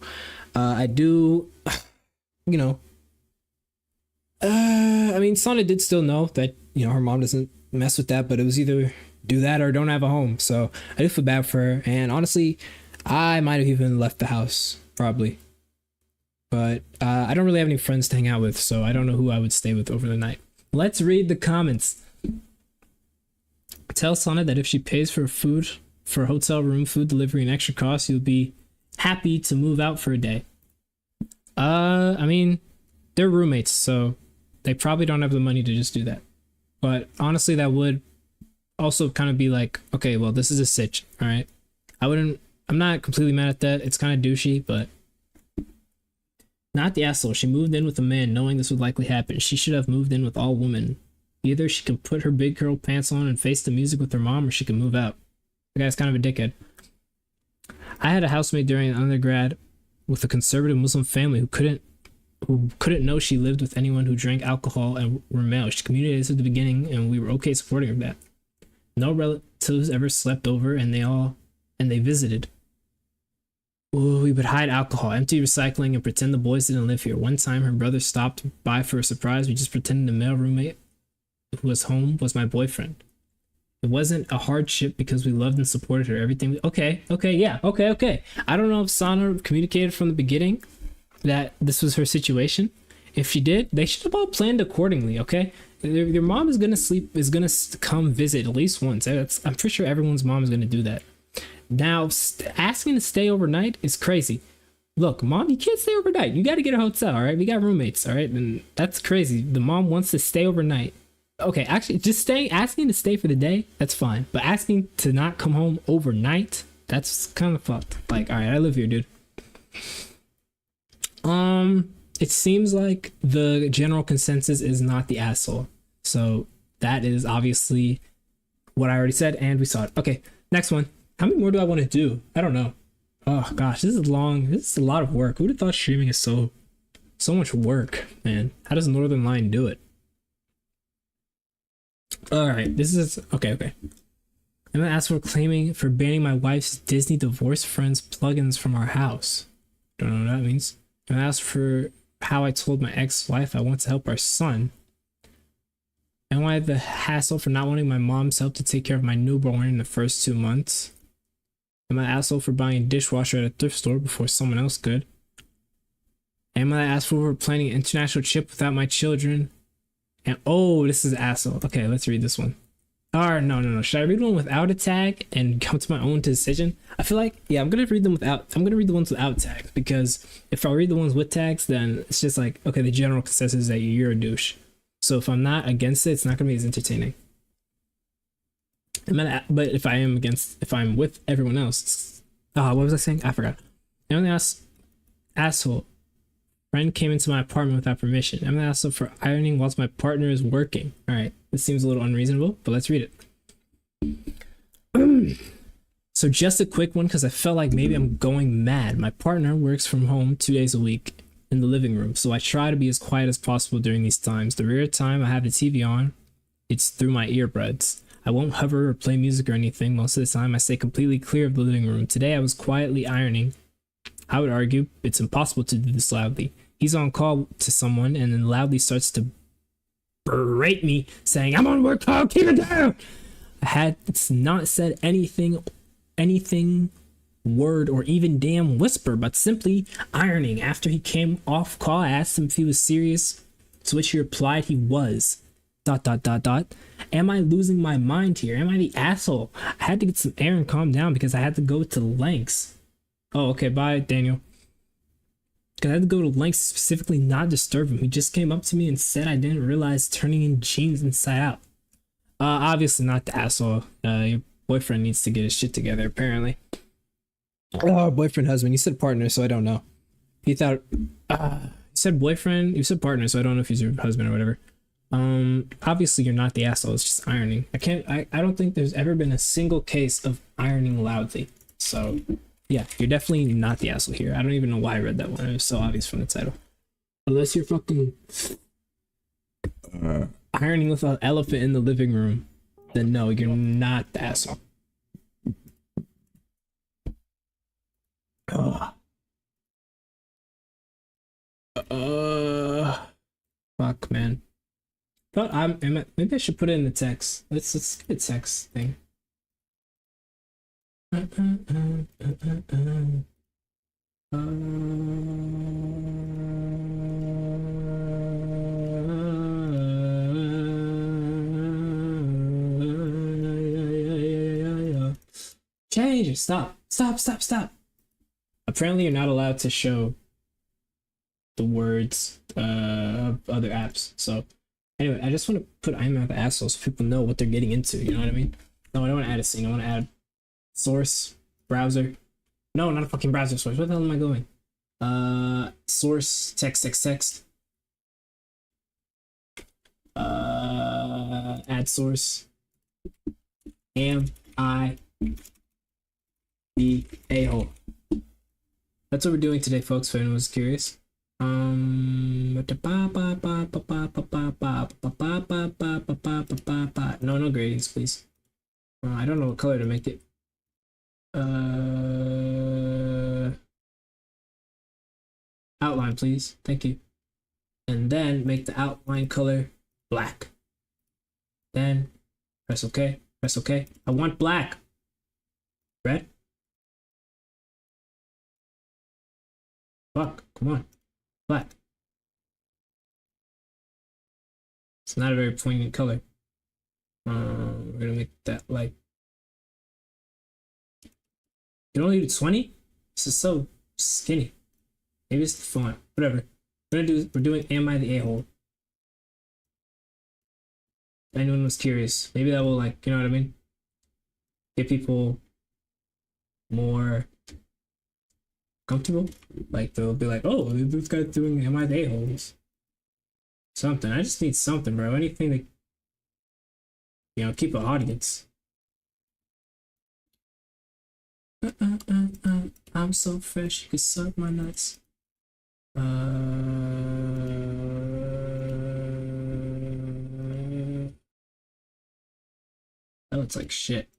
S1: I do, I mean, Sana did still know that, her mom doesn't mess with that, but it was either do that or don't have a home. So I do feel bad for her. And honestly, I might have even left the house, probably. But I don't really have any friends to hang out with, so I don't know who I would stay with over the night. Let's read the comments. Tell Sana that if she pays for hotel room, food delivery, and extra costs, you'll be happy to move out for a day. I mean, they're roommates, so they probably don't have the money to just do that. But honestly, that would also kind of be like, okay, well, this is a sitch, all right? I'm not completely mad at that. It's kind of douchey, but not the asshole. She moved in with a man knowing this would likely happen. She should have moved in with all women. Either she can put her big girl pants on and face the music with her mom, or she can move out. The guy's kind of a dickhead. I had a housemate during undergrad with a conservative Muslim family who couldn't know she lived with anyone who drank alcohol and were male. She communicated this at the beginning, and we were okay supporting her that. No relatives ever slept over, and they visited. We would hide alcohol, empty recycling, and pretend the boys didn't live here. One time, her brother stopped by for a surprise. We just pretended the male roommate who was home was my boyfriend. It wasn't a hardship because we loved and supported her. Everything. Okay. I don't know if Sana communicated from the beginning that this was her situation. If she did, they should have all planned accordingly. Okay. Your mom is gonna come visit at least once. I'm pretty sure everyone's mom is gonna do that. Now, asking to stay overnight is crazy. Look, mom, you can't stay overnight. You got to get a hotel, all right? We got roommates, all right? And that's crazy. The mom wants to stay overnight. Okay, actually, asking to stay for the day, that's fine. But asking to not come home overnight, that's kind of fucked. Like, all right, I live here, dude. It seems like the general consensus is not the asshole. So that is obviously what I already said, and we saw it. Okay, next one. How many more do I want to do? I don't know. Oh gosh, this is long. This is a lot of work. Who would have thought streaming is so much work, man? How does Northern Lion do it? All right, this is okay. I'm gonna ask for banning my wife's Disney divorce friends plugins from our house. Don't know what that means. I'm gonna ask for how I told my ex-wife I want to help our son. And why the hassle for not wanting my mom's help to take care of my newborn in the first 2 months. Am I asshole for buying a dishwasher at a thrift store before someone else could? Am I asshole for planning an international trip without my children? And oh, this is asshole. Okay, let's read this one. Or no. Should I read one without a tag and come to my own decision? I feel like, yeah, I'm gonna read the ones without tags, because if I read the ones with tags, then it's just like, okay, the general consensus is that you're a douche. So if I'm not against it, it's not gonna be as entertaining. But if I'm with everyone else, what was I saying? I forgot. I'm the asshole. Friend came into my apartment without permission. I'm the asshole for ironing whilst my partner is working. All right, this seems a little unreasonable, but let's read it. So just a quick one because I felt like maybe I'm going mad. My partner works from home 2 days a week in the living room, so I try to be as quiet as possible during these times. The rare time I have the TV on, it's through my earbuds. I won't hover or play music or anything. Most of the time, I stay completely clear of the living room. Today, I was quietly ironing. I would argue it's impossible to do this loudly. He's on call to someone and then loudly starts to berate me, saying, "I'm on work call, keep it down!" I had not said anything, word, or even damn whisper, but simply ironing. After he came off call, I asked him if he was serious, to which he replied he was. ... Am I losing my mind here? Am I the asshole? I had to get some air and calm down because I had to go to lengths. Oh, okay, bye, Daniel. Because I had to go to lengths to specifically not disturb him. He just came up to me and said I didn't realize turning in jeans inside out. Obviously not the asshole. Your boyfriend needs to get his shit together, apparently. Oh, boyfriend, husband. You said partner, so I don't know. He thought... you said boyfriend? You said partner, so I don't know if he's your husband or whatever. Obviously you're not the asshole, it's just ironing. I don't think there's ever been a single case of ironing loudly. So yeah, you're definitely not the asshole here. I don't even know why I read that one. It was so obvious from the title. Unless you're fucking ironing with an elephant in the living room, then no, you're not the asshole. Fuck, man. But maybe I should put it in the text. Let's get a text thing. Change it. Stop. Apparently you're not allowed to show the words of other apps. So anyway, I just want to put I'm not the asshole so people know what they're getting into, you know what I mean? No, I don't want to add a scene. I want to add source, browser. No, not a fucking browser source. Where the hell am I going? Source, text. Add source. Am I the a-hole? That's what we're doing today, folks, if anyone was curious. No gradings, please. I don't know what color to make it. Outline, please. Thank you. And then make the outline color black. Then press OK. Press OK. I want black. Red. Fuck. Come on. Black. It's not a very poignant color. We're gonna make that like. You can only do 20? This is so skinny. Maybe it's the font. Whatever. We're doing Am I the A-hole? If anyone was curious, maybe that will, like, you know what I mean? Get people more comfortable. Like, they'll be like, oh, this guy's doing Am I the A-holes? Something. I just need something, bro. Anything to, you know, keep an audience. I'm so fresh, you can suck my nuts. That looks like shit.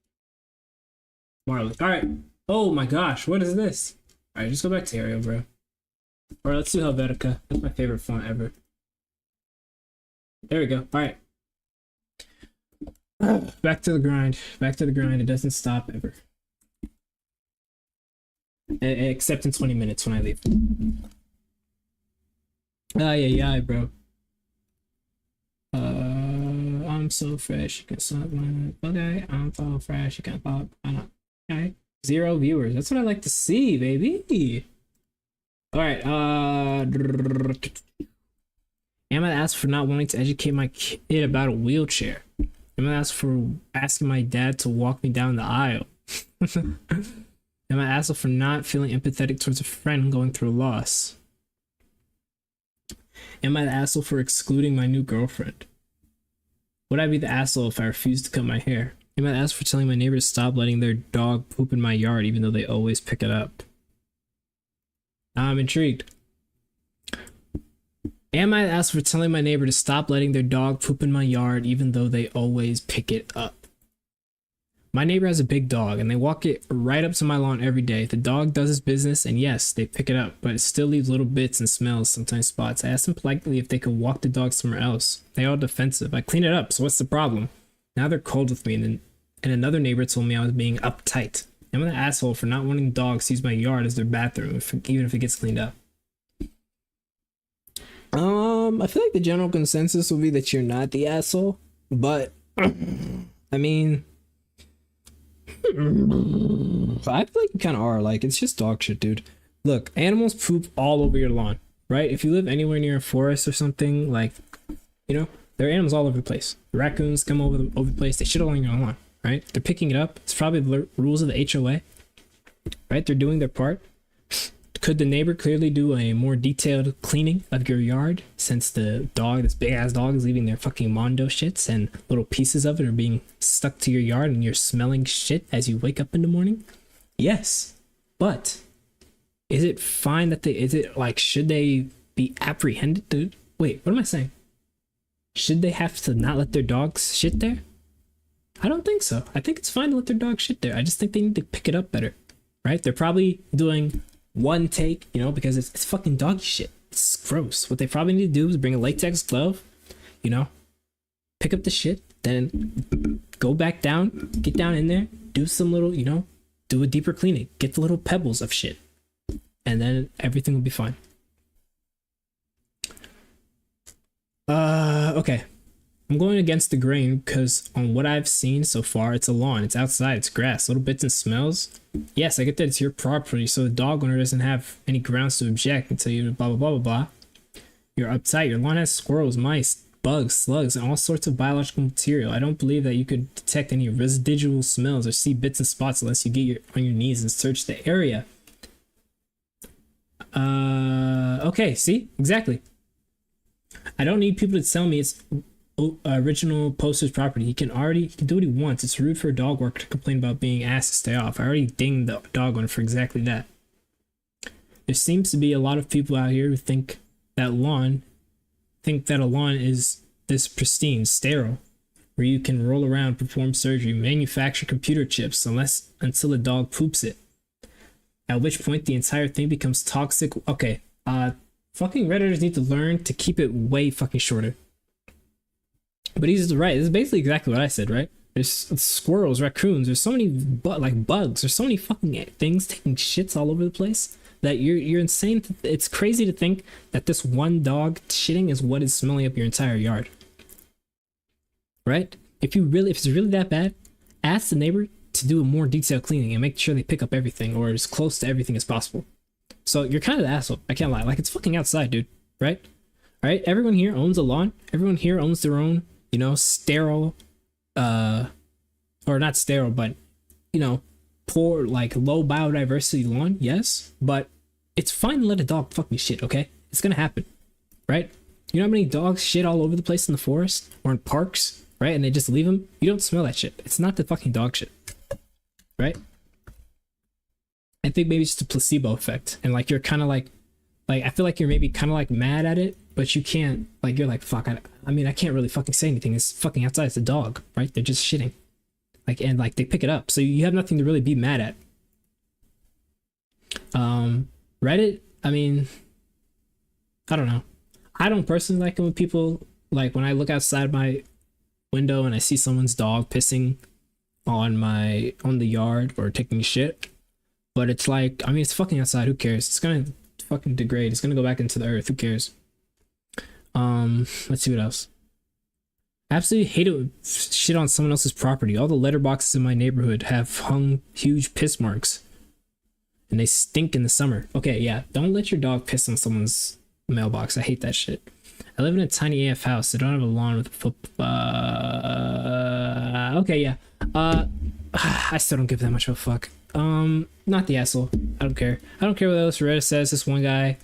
S1: Marley. Alright. Oh my gosh, what is this? Alright, just go back to Arial, bro. Alright, let's do Helvetica. That's my favorite font ever. There we go. Alright. Back to the grind. Back to the grind. It doesn't stop ever. Except in 20 minutes when I leave. Yeah, bro. I'm so fresh, you can suck my. Okay, I'm so fresh, you can fuck. Okay. 0 viewers. That's what I like to see, baby. Alright, Emma asked for not wanting to educate my kid about a wheelchair. Am I asshole for asking my dad to walk me down the aisle? Am I asshole for not feeling empathetic towards a friend going through a loss? Am I the asshole for excluding my new girlfriend? Would I be the asshole if I refused to cut my hair? Am I the asshole for telling my neighbor to stop letting their dog poop in my yard even though they always pick it up? I'm intrigued. Am I the asshole for telling my neighbor to stop letting their dog poop in my yard even though they always pick it up? My neighbor has a big dog and they walk it right up to my lawn every day. The dog does his business and yes, they pick it up, but it still leaves little bits and smells, sometimes spots. I asked them politely if they could walk the dog somewhere else. They all defensive. I clean it up, so what's the problem? Now they're cold with me and another neighbor told me I was being uptight. I'm an asshole for not wanting dogs to use my yard as their bathroom, even if it gets cleaned up. I feel like the general consensus will be that you're not the asshole, but I mean, I feel like you kind of are. Like, it's just dog shit, dude. Look, animals poop all over your lawn, right? If you live anywhere near a forest or something, like, you know, there are animals all over the place. The raccoons come over the place. They shit all on your lawn, right? They're picking it up. It's probably the rules of the HOA, right? They're doing their part. Could the neighbor clearly do a more detailed cleaning of your yard since the dog, this big ass dog, is leaving their fucking Mondo shits and little pieces of it are being stuck to your yard and you're smelling shit as you wake up in the morning? Yes. But is it fine that should they be apprehended, dude? Wait, what am I saying? Should they have to not let their dogs shit there? I don't think so. I think it's fine to let their dog shit there. I just think they need to pick it up better, right? They're probably doing one take, you know, because it's fucking doggy shit. It's gross. What they probably need to do is bring a latex glove, you know, pick up the shit, then go back down, get down in there, do some little, you know, do a deeper cleaning, get the little pebbles of shit, and then everything will be fine. Okay. I'm going against the grain because on what I've seen so far, it's a lawn, it's outside, it's grass, little bits and smells. Yes, I get that it's your property, so the dog owner doesn't have any grounds to object until you blah, blah, blah, blah, blah. You're uptight. Your lawn has squirrels, mice, bugs, slugs, and all sorts of biological material. I don't believe that you could detect any residual smells or see bits and spots unless you get on your knees and search the area. Okay, see? Exactly. I don't need people to tell me it's original poster's property. He can do what he wants. It's rude for a dog worker to complain about being asked to stay off. I already dinged the dog owner for exactly that. There seems to be a lot of people out here who think that a lawn is this pristine, sterile, where you can roll around, perform surgery, manufacture computer chips until the dog poops it. At which point the entire thing becomes toxic. Okay, fucking Redditors need to learn to keep it way fucking shorter. But he's right. This is basically exactly what I said, right? There's squirrels, raccoons. There's so many bugs. There's so many fucking things taking shits all over the place that you're insane. It's crazy to think that this one dog shitting is what is smelling up your entire yard, right? If it's really that bad, ask the neighbor to do a more detailed cleaning and make sure they pick up everything or as close to everything as possible. So you're kind of the asshole. I can't lie. Like, it's fucking outside, dude. Right? All right. Everyone here owns a lawn. Everyone here owns their own, you know, sterile, or not sterile, but, you know, poor, like low biodiversity lawn. Yes, but it's fine to let a dog fucking shit. Okay, it's gonna happen, right? You know how many dogs shit all over the place in the forest or in parks, right? And they just leave them. You don't smell that shit. It's not the fucking dog shit, right? I think maybe it's just a placebo effect, and like you're kind of like I feel like you're maybe kind of like mad at it, but you can't, like, you're like, fuck, I mean, I can't really fucking say anything. It's fucking outside. It's a dog, right? They're just shitting, like, and like they pick it up, so you have nothing to really be mad at. Reddit, I mean, I don't know. I don't personally like it when people, like, when I look outside my window and I see someone's dog pissing on the yard or taking shit. But it's like, I mean, it's fucking outside. Who cares? It's gonna fucking degrade. It's gonna go back into the earth. Who cares? Let's see what else. Absolutely hate it when shit on someone else's property. All the letterboxes in my neighborhood have hung huge piss marks, and they stink in the summer. Okay, yeah, don't let your dog piss on someone's mailbox. I hate that shit. I live in a tiny AF house. I don't have a lawn with a football. Okay, yeah. I still don't give that much of a fuck. Not the asshole. I don't care. I don't care what else Reddit says. This one guy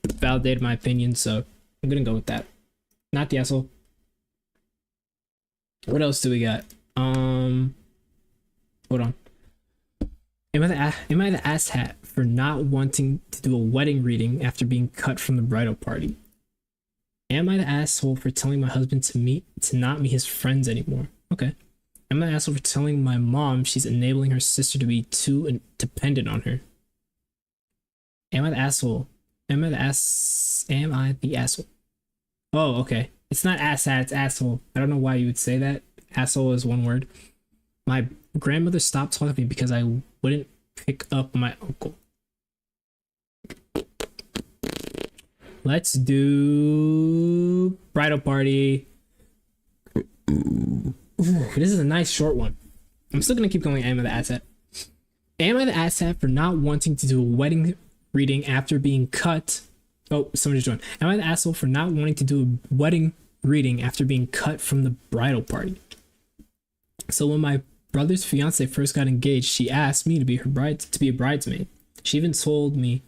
S1: validated my opinion, so I'm gonna go with that. Not the asshole. What else do we got? Hold on. Am I the asshat for not wanting to do a wedding reading after being cut from the bridal party? Am I the asshole for telling my husband to not meet his friends anymore? Okay. Am I the asshole for telling my mom she's enabling her sister to be too dependent on her? Am I the asshole? Am I the asshole? Oh, okay. It's not asshat, it's asshole. I don't know why you would say that. Asshole is one word. My grandmother stopped talking to me because I wouldn't pick up my uncle. Let's do bridal party. Ooh, this is a nice short one. I'm still gonna keep going. Am I the asshat? Am I the asshat for not wanting to do a wedding reading after being cut? Oh, someone just joined. Am I the asshole for not wanting to do a wedding reading after being cut from the bridal party? So when my brother's fiance first got engaged, she asked me to be a bridesmaid. She even told me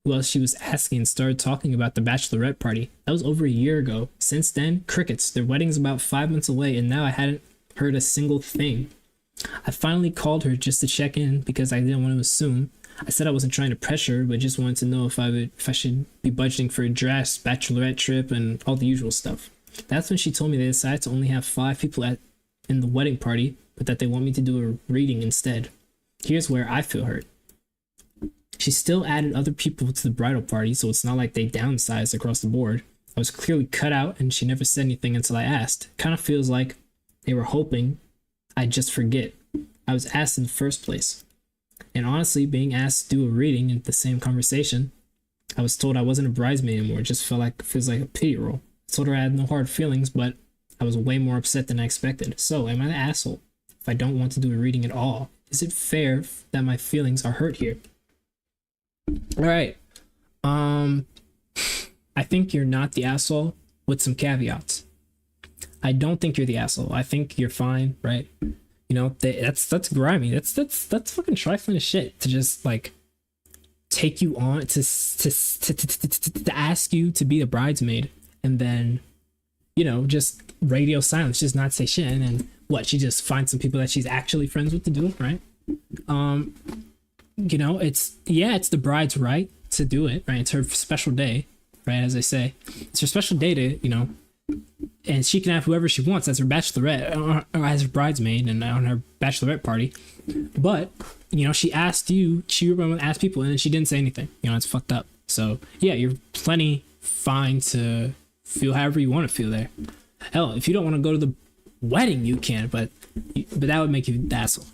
S1: who else she was asking and started talking about the bachelorette party. That was over a year ago. Since then, crickets. Their wedding's about 5 months away, and now I hadn't heard a single thing. I finally called her just to check in because I didn't want to assume. I said I wasn't trying to pressure her, but just wanted to know if I should be budgeting for a dress, bachelorette trip, and all the usual stuff. That's when she told me they decided to only have 5 people in the wedding party, but that they want me to do a reading instead. Here's where I feel hurt. She still added other people to the bridal party, so it's not like they downsized across the board. I was clearly cut out, and she never said anything until I asked. Kind of feels like they were hoping I'd just forget. I was asked in the first place. And honestly, being asked to do a reading in the same conversation, I was told I wasn't a bridesmaid anymore. It just feels like a pity role. I told her I had no hard feelings, but I was way more upset than I expected. So, am I the asshole if I don't want to do a reading at all? Is it fair that my feelings are hurt here? All right. I think you're not the asshole with some caveats. I don't think you're the asshole. I think you're fine, right? You know, that's grimy. That's fucking trifling as shit to just like take you on to ask you to be a bridesmaid and then, you know, just radio silence, just not say shit, and then what? She just finds some people that she's actually friends with to do it, right? You know, it's the bride's right to do it, right? It's her special day, right? As I say, it's her special day to, you know, and she can have whoever she wants as her bachelorette or as her bridesmaid and on her bachelorette party. But, you know, she asked you, she asked people, and then she didn't say anything. You know, it's fucked up. So yeah, you're plenty fine to feel however you want to feel there. Hell, if you don't want to go to the wedding, you can, but that would make you the asshole.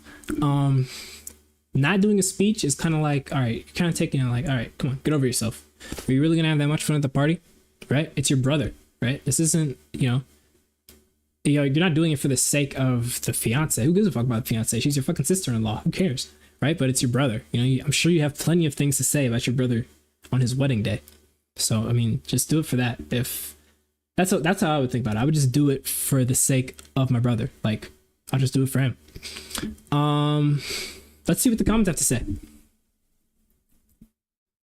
S1: Not doing a speech is kind of like, all right, you're kind of taking it like, all right, come on, get over yourself. Are you really gonna have that much fun at the party? Right? It's your brother, right? This isn't, you're not doing it for the sake of the fiance. Who gives a fuck about the fiance? She's your fucking sister-in-law. Who cares? Right? But it's your brother. You know, I'm sure you have plenty of things to say about your brother on his wedding day. So, I mean, just do it for that. If that's how I would think about it. I would just do it for the sake of my brother. Like, I'll just do it for him. Let's see what the comments have to say.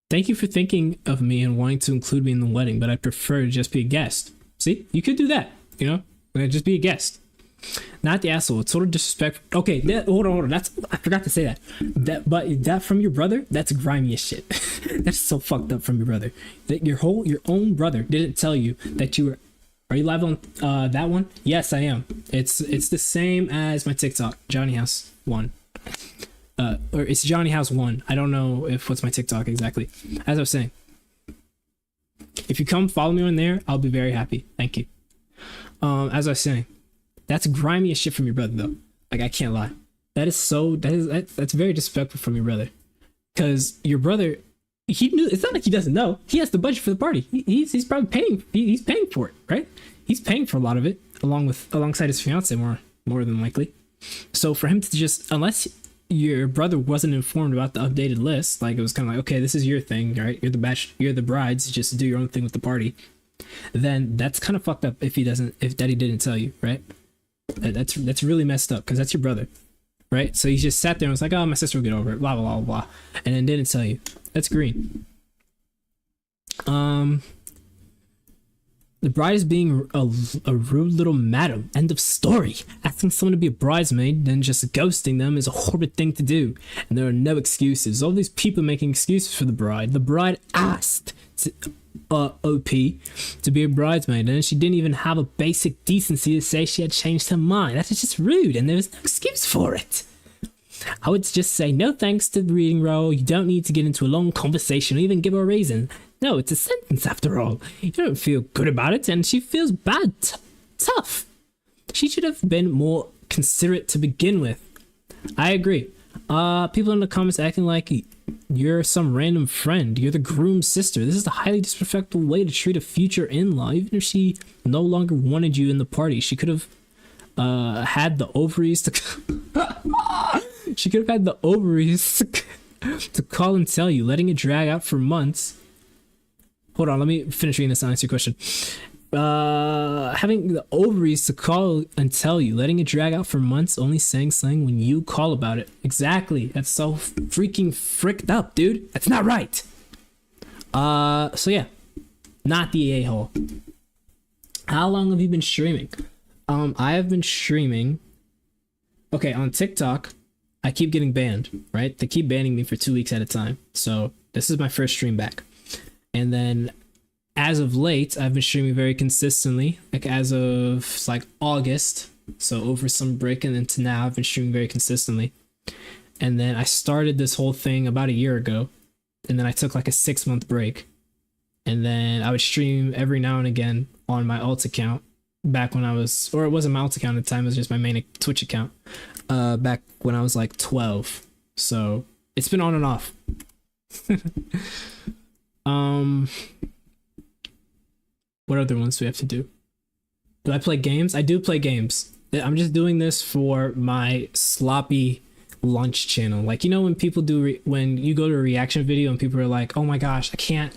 S1: Thank you for thinking of me and wanting to include me in the wedding, but I prefer to just be a guest. See, you could do that, you know, just be a guest. Not the asshole. Total disrespect. Okay, hold on. I forgot to say that. But that from your brother, that's grimy as shit. That's so fucked up from your brother. That your own brother didn't tell you that you were. Are you live on that one? Yes, I am. It's the same as my TikTok, Johnny House 1. Or it's Johnny House 1. I don't know what's my TikTok exactly. As I was saying, if you come follow me on there, I'll be very happy. Thank you. As I was saying, that's grimy as shit from your brother though. Like, I can't lie. That's very disrespectful from your brother. Cause your brother, he knew. It's not like he doesn't know. He has the budget for the party. He's probably paying. He's paying for it, right? He's paying for a lot of it alongside his fiance more than likely. So for him to just, unless your brother wasn't informed about the updated list, like it was kind of like, okay, this is your thing, right? You're the brides, just do your own thing with the party. then that's kind of fucked up if daddy didn't tell you, right? That's really messed up because that's your brother, right? So he just sat there and was like, oh, my sister will get over it, blah, blah, blah, blah. And then didn't tell you. That's green. The bride is being a rude little madam. End of story. Asking someone to be a bridesmaid, then just ghosting them is a horrid thing to do. And there are no excuses. All these people making excuses for the bride. The bride asked OP to be a bridesmaid, and she didn't even have a basic decency to say she had changed her mind. That's just rude, and there was no excuse for it. I would just say no thanks to the reading role. You don't need to get into a long conversation or even give her a reason. No, it's a sentence after all. You don't feel good about it, and she feels bad. Tough. She should have been more considerate to begin with. I agree. People in the comments acting like you're some random friend. You're the groom's sister. This is a highly disrespectful way to treat a future in-law. Even if she no longer wanted you in the party, she could have had the ovaries to she could have had the ovaries to call and tell you. Letting it drag out for months. Hold on, let me finish reading this and answer your question. Having the ovaries to call and tell you, letting it drag out for months, only saying something when you call about it. Exactly. That's so freaking fricked up, dude. That's not right. So yeah, not the a-hole. How long have you been streaming? I have been streaming. Okay, on TikTok, I keep getting banned, right? They keep banning me for 2 weeks at a time. So this is my first stream back. And then as of late, I've been streaming very consistently, like as of like August. So over some break and into now, I've been streaming very consistently. And then I started this whole thing about a year ago. And then I took like a 6-month break. And then I would stream every now and again on my alt account back when I was, or it wasn't my alt account at the time, it was just my main Twitch account. Back when I was like 12. So it's been on and off. What other ones do we have to do? Do I play games? I do play games. I'm just doing this for my sloppy lunch channel. Like, you know, when people do when you go to a reaction video and people are like, oh my gosh, I can't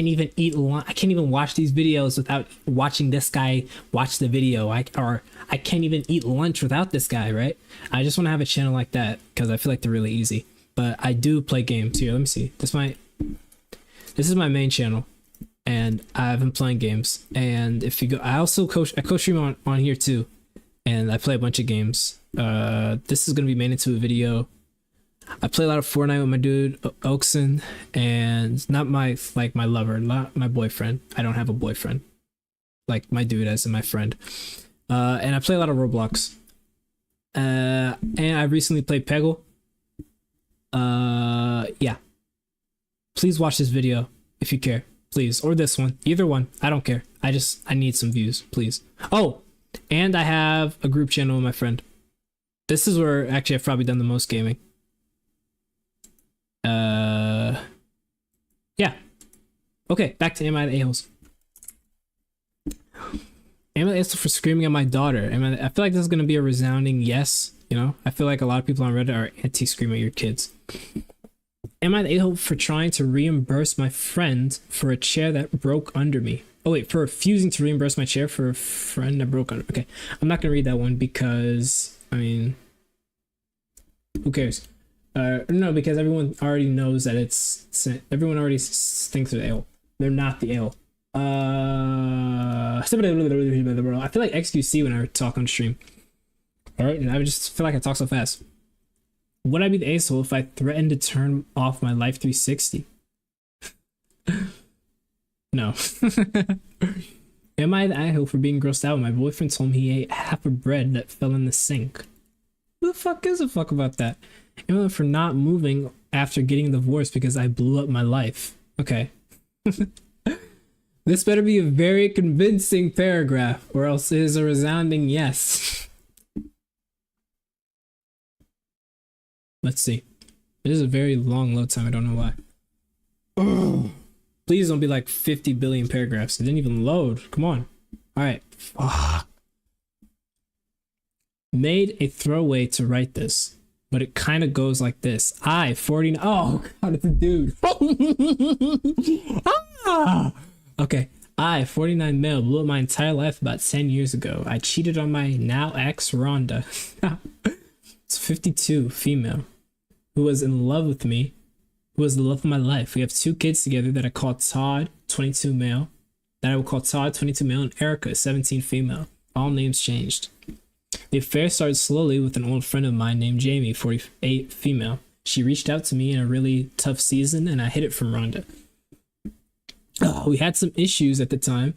S1: even eat lunch. I can't even watch these videos without watching this guy watch the video. I can't even eat lunch without this guy, right? I just want to have a channel like that because I feel like they're really easy. But I do play games. Here, let me see. This is my main channel, and I've been playing games. And if you go, I co-stream on here too, and I play a bunch of games. This is gonna be made into a video. I play a lot of Fortnite with my dude Oakson, and not my lover, not my boyfriend. I don't have a boyfriend, like my dude as in my friend. And I play a lot of Roblox. And I recently played Peggle. Yeah. Please watch this video if you care, please, or this one, either one. I don't care. I need some views, please. Oh, and I have a group channel with my friend. This is where actually I've probably done the most gaming. Yeah. Okay, back to Am I the A-holes? Am I the A-hole for screaming at my daughter? I feel like this is gonna be a resounding yes. You know, I feel like a lot of people on Reddit are anti-scream at your kids. Am I the a-hole for trying to reimburse my friend for a chair that broke under me? Oh wait, for refusing to reimburse my chair for a friend that broke under. Okay, I'm not gonna read that one because, I mean, who cares? No, because everyone already knows that everyone already thinks they're the a-hole. They're not the a-hole. I feel like XQC when I talk on stream. Alright, and I just feel like I talk so fast. Would I be the asshole if I threatened to turn off my Life 360? No. Am I the a-hole for being grossed out when my boyfriend told me he ate half a bread that fell in the sink? Who the fuck gives a fuck about that? Am I for not moving after getting divorced because I blew up my life? Okay. This better be a very convincing paragraph, or else it is a resounding yes. Let's see. This is a very long load time. I don't know why. Oh, please don't be like 50 billion paragraphs. It didn't even load. Come on. All right. Fuck. Made a throwaway to write this, but it kind of goes like this. 49. Oh, God, it's a dude. Ah! Okay. I, 49 male, blew up my entire life about 10 years ago. I cheated on my now ex, Rhonda. It's 52 female, who was in love with me, who was the love of my life. We have 2 kids together that I call Todd, 22 male, that I will call Todd, 22 male, and Erica, 17 female. All names changed. The affair started slowly with an old friend of mine named Jamie, 48 female. She reached out to me in a really tough season, and I hid it from Rhonda. We had some issues at the time,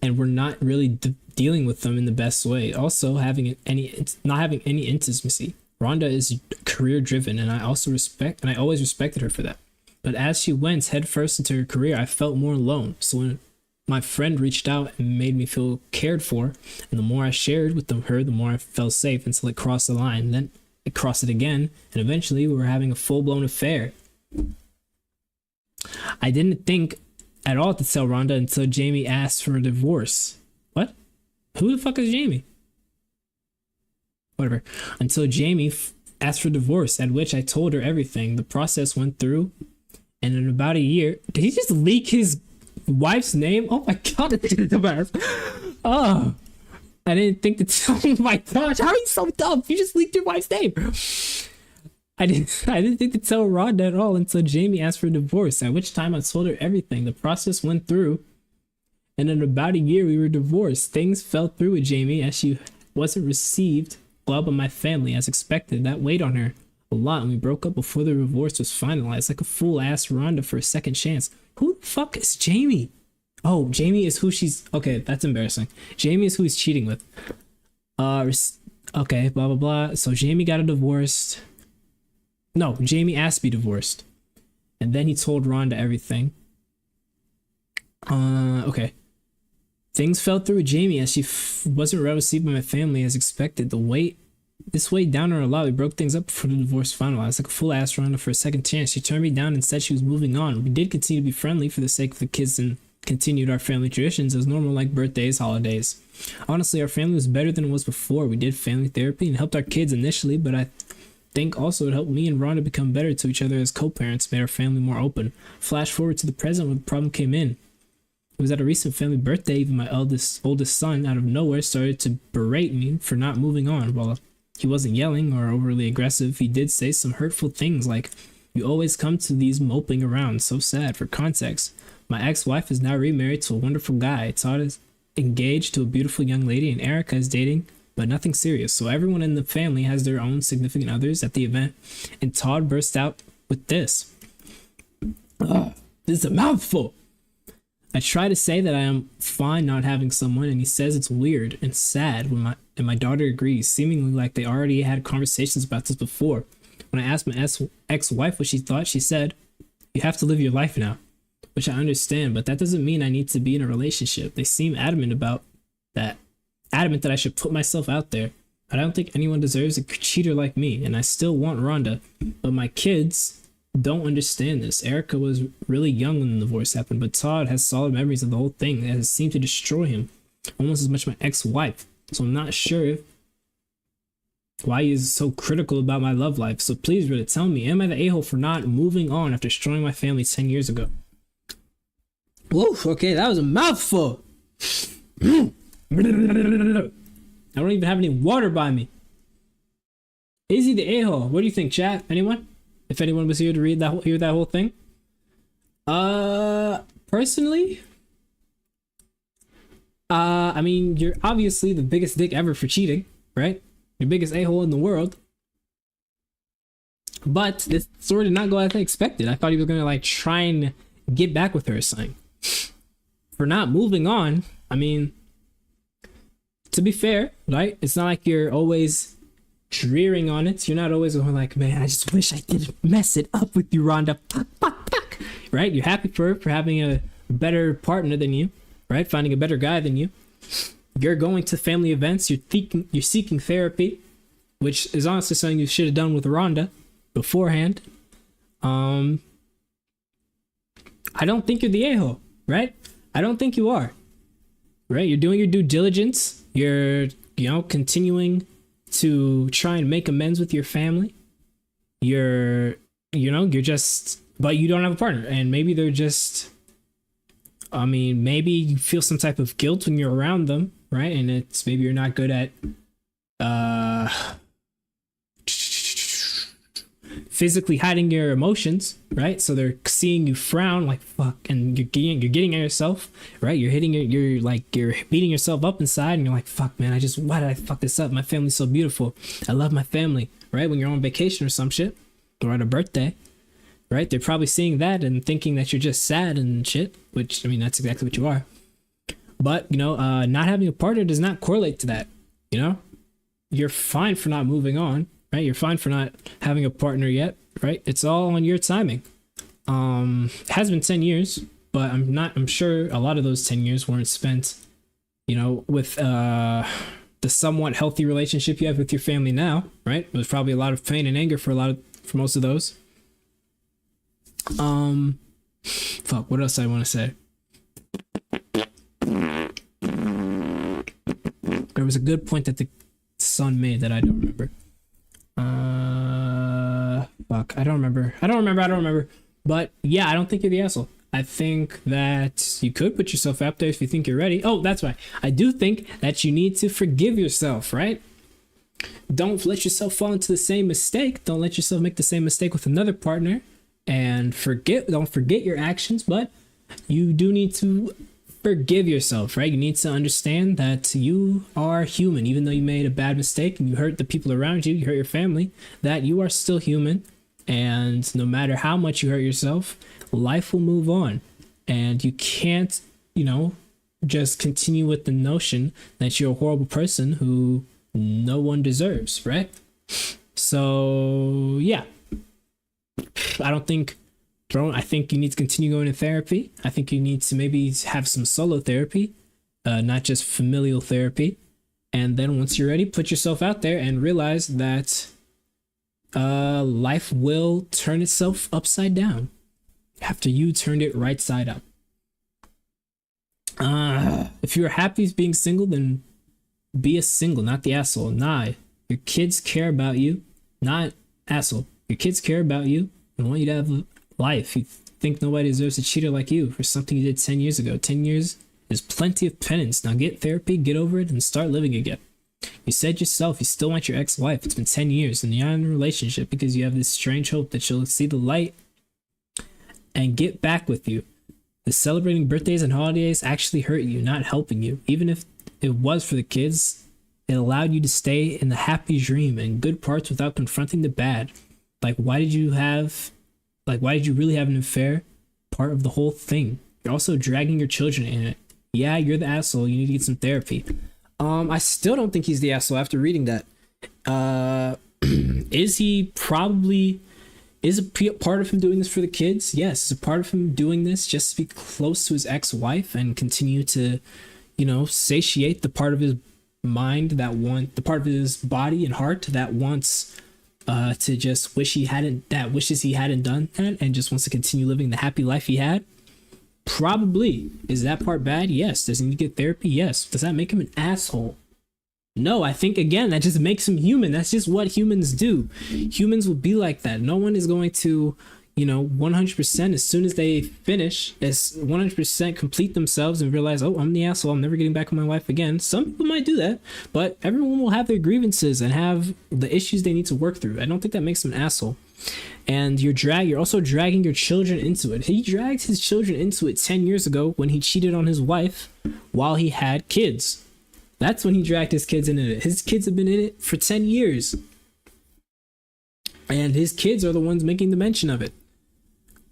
S1: and we're not really dealing with them in the best way. Also, not having any intimacy. Rhonda is career driven, and I always respected her for that. But as she went headfirst into her career, I felt more alone. So when my friend reached out and made me feel cared for, and the more I shared with her, the more I felt safe until it crossed the line. Then it crossed it again, and eventually we were having a full-blown affair. I didn't think at all to tell Rhonda until Jamie asked for a divorce. What? Who the fuck is Jamie? Whatever. Until Jamie asked for divorce, at which I told her everything. The process went through, and in about a year, did he just leak his wife's name? Oh my god, it's embarrassing. Oh, I didn't think to tell. Oh my gosh, how are you so dumb? You just leaked your wife's name. I didn't think to tell Rhonda at all until Jamie asked for a divorce, at which time I told her everything. The process went through, and in about a year we were divorced. Things fell through with Jamie as she wasn't received well by my family as expected. That weighed on her a lot, and we broke up before the divorce was finalized. Like a fool, I asked Rhonda for a second chance. Who the fuck is Jamie? Oh, Jamie is who she's... Okay, that's embarrassing. Jamie is who he's cheating with. Okay, blah, blah, blah. So Jamie got a divorce. No, Jamie asked to be divorced. And then he told Rhonda everything. Okay. Things fell through with Jamie as she wasn't well received by my family as expected. This weighed down her a lot. We broke things up before the divorce finalized. Like a fool, I asked Rhonda for a second chance. She turned me down and said she was moving on. We did continue to be friendly for the sake of the kids and continued our family traditions as normal, like birthdays, holidays. Honestly, our family was better than it was before. We did family therapy and helped our kids initially, but I think also it helped me and Rhonda become better to each other as co-parents, made our family more open. Flash forward to the present when the problem came in. It was at a recent family birthday. Even my oldest son, out of nowhere, started to berate me for not moving on. While he wasn't yelling or overly aggressive, he did say some hurtful things like, "You always come to these moping around. So sad." For context, my ex-wife is now remarried to a wonderful guy. Todd is engaged to a beautiful young lady, and Erica is dating, but nothing serious. So everyone in the family has their own significant others at the event, and Todd burst out with this. This is a mouthful. I try to say that I am fine not having someone, and he says it's weird and sad when my daughter agrees, seemingly like they already had conversations about this before. When I asked my ex-wife what she thought, she said, "You have to live your life now," which I understand, but that doesn't mean I need to be in a relationship. They seem adamant about that. Adamant that I should put myself out there. I don't think anyone deserves a cheater like me, and I still want Rhonda, but my kids don't understand this. Erica was really young when the divorce happened, but Todd has solid memories of the whole thing that has seemed to destroy him almost as much as my ex-wife. So I'm not sure why he is so critical about my love life. So please, Reddit, tell me, am I the a-hole for not moving on after destroying my family 10 years ago? Whoa, okay, that was a mouthful. I don't even have any water by me. Is he the a-hole? What do you think, chat? Anyone? If anyone was here to hear that whole thing. Personally, I mean, you're obviously the biggest dick ever for cheating, right? Your biggest a-hole in the world. But this story did not go as I expected. I thought he was gonna like try and get back with her or something. For not moving on, I mean, to be fair, right? It's not like you're always drearing on it. You're not always going like, man, I just wish I didn't mess it up with you, Rhonda. Fuck, fuck, fuck. Right? You're happy for her for having a better partner than you, right? Finding a better guy than you. You're going to family events. You're seeking therapy, which is honestly something you should have done with Rhonda beforehand. I don't think you're the a-hole, right? I don't think you are, right? You're doing your due diligence. You're, continuing to try and make amends with your family. You're just, but you don't have a partner, and maybe they're just I mean, maybe you feel some type of guilt when you're around them, right? And it's maybe you're not good at uh physically hiding your emotions, right? So they're seeing you frown like fuck, and you're getting at yourself, right? You're beating yourself up inside, and you're like, fuck, man, why did I fuck this up? My family's so beautiful. I love my family, right? When you're on vacation or some shit, or at a birthday, right? They're probably seeing that and thinking that you're just sad and shit, which, I mean, that's exactly what you are. But, not having a partner does not correlate to that, You're fine for not moving on, right? You're fine for not having a partner yet, right? It's all on your timing. It has been 10 years, but I'm sure a lot of those 10 years weren't spent, with the somewhat healthy relationship you have with your family now, right? There's probably a lot of pain and anger for most of those. Fuck, what else I want to say? There was a good point that the son made that I don't remember. Fuck, I don't remember. But yeah, I don't think you're the asshole. I think that you could put yourself out there if you think you're ready. Oh, that's right. I do think that you need to forgive yourself, right? Don't let yourself fall into the same mistake. Don't let yourself make the same mistake with another partner. And don't forget your actions, but you do need to forgive yourself, right? You need to understand that you are human, even though you made a bad mistake and you hurt the people around you, you hurt your family, that you are still human. And no matter how much you hurt yourself, life will move on. And you can't, just continue with the notion that you're a horrible person who no one deserves, right? So, yeah. I think you need to continue going to therapy. I think you need to maybe have some solo therapy, not just familial therapy. And then once you're ready, put yourself out there and realize that life will turn itself upside down after you turned it right side up. If you're happy being single, then be a single, not the asshole. Nah, your kids care about you, not asshole. Your kids care about you and want you to have a life. You think nobody deserves a cheater like you for something you did 10 years ago. 10 years is plenty of penance. Now get therapy, get over it, and start living again. You said yourself you still want your ex-wife. It's been 10 years and you're in a relationship because you have this strange hope that she'll see the light and get back with you. The celebrating birthdays and holidays actually hurt you, not helping you. Even if it was for the kids, it allowed you to stay in the happy dream and good parts without confronting the bad. Why did you really have an affair? Part of the whole thing. You're also dragging your children in it. Yeah, you're the asshole. You need to get some therapy. I still don't think he's the asshole after reading that. Is a part of him doing this for the kids? Yes. Is a part of him doing this just to be close to his ex-wife and continue to, satiate the part of his mind the part of his body and heart that wants to just wishes he hadn't done that and just wants to continue living the happy life he had? Probably. Is that part bad? Yes. Does he need to get therapy? Yes. Does that make him an asshole? No. I think, again, that just makes him human. That's just what humans do. Humans will be like that. No one is going to, 100% as soon as they finish, as 100% complete themselves and realize, oh, I'm the asshole, I'm never getting back with my wife again. Some people might do that, but everyone will have their grievances and have the issues they need to work through. I don't think that makes them an asshole. And you're also dragging your children into it. He dragged his children into it 10 years ago when he cheated on his wife while he had kids. That's when he dragged his kids into it. His kids have been in it for 10 years. And his kids are the ones making the mention of it.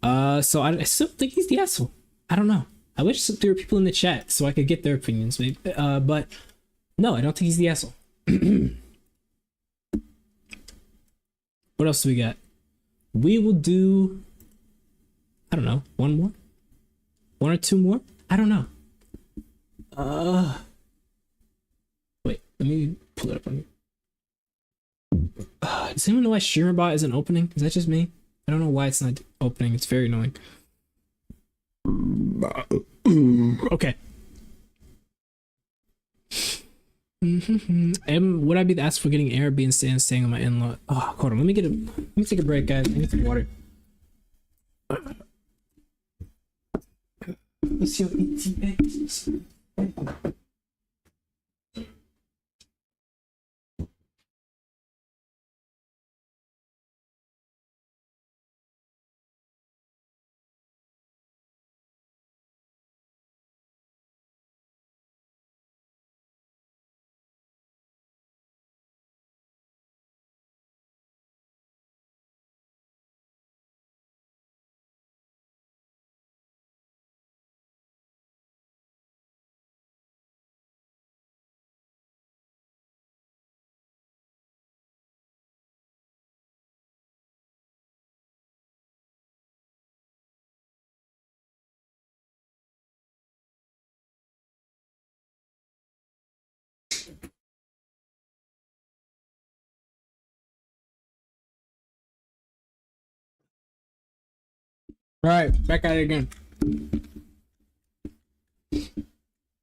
S1: So I still think he's the asshole. I don't know. I wish there were people in the chat so I could get their opinions. Maybe. But no, I don't think he's the asshole. What else do we got? We will do, I don't know, one more? One or two more? I don't know. Wait, let me pull it up on you. Does anyone know why StreamerBot isn't opening? Is that just me? I don't know why it's not opening. It's very annoying. Okay. Would I be the ass for getting Airbnb and staying on my in-law? Oh, hold on. Let me take a break, guys. I need some water. What's your ETA? All right, back at it again.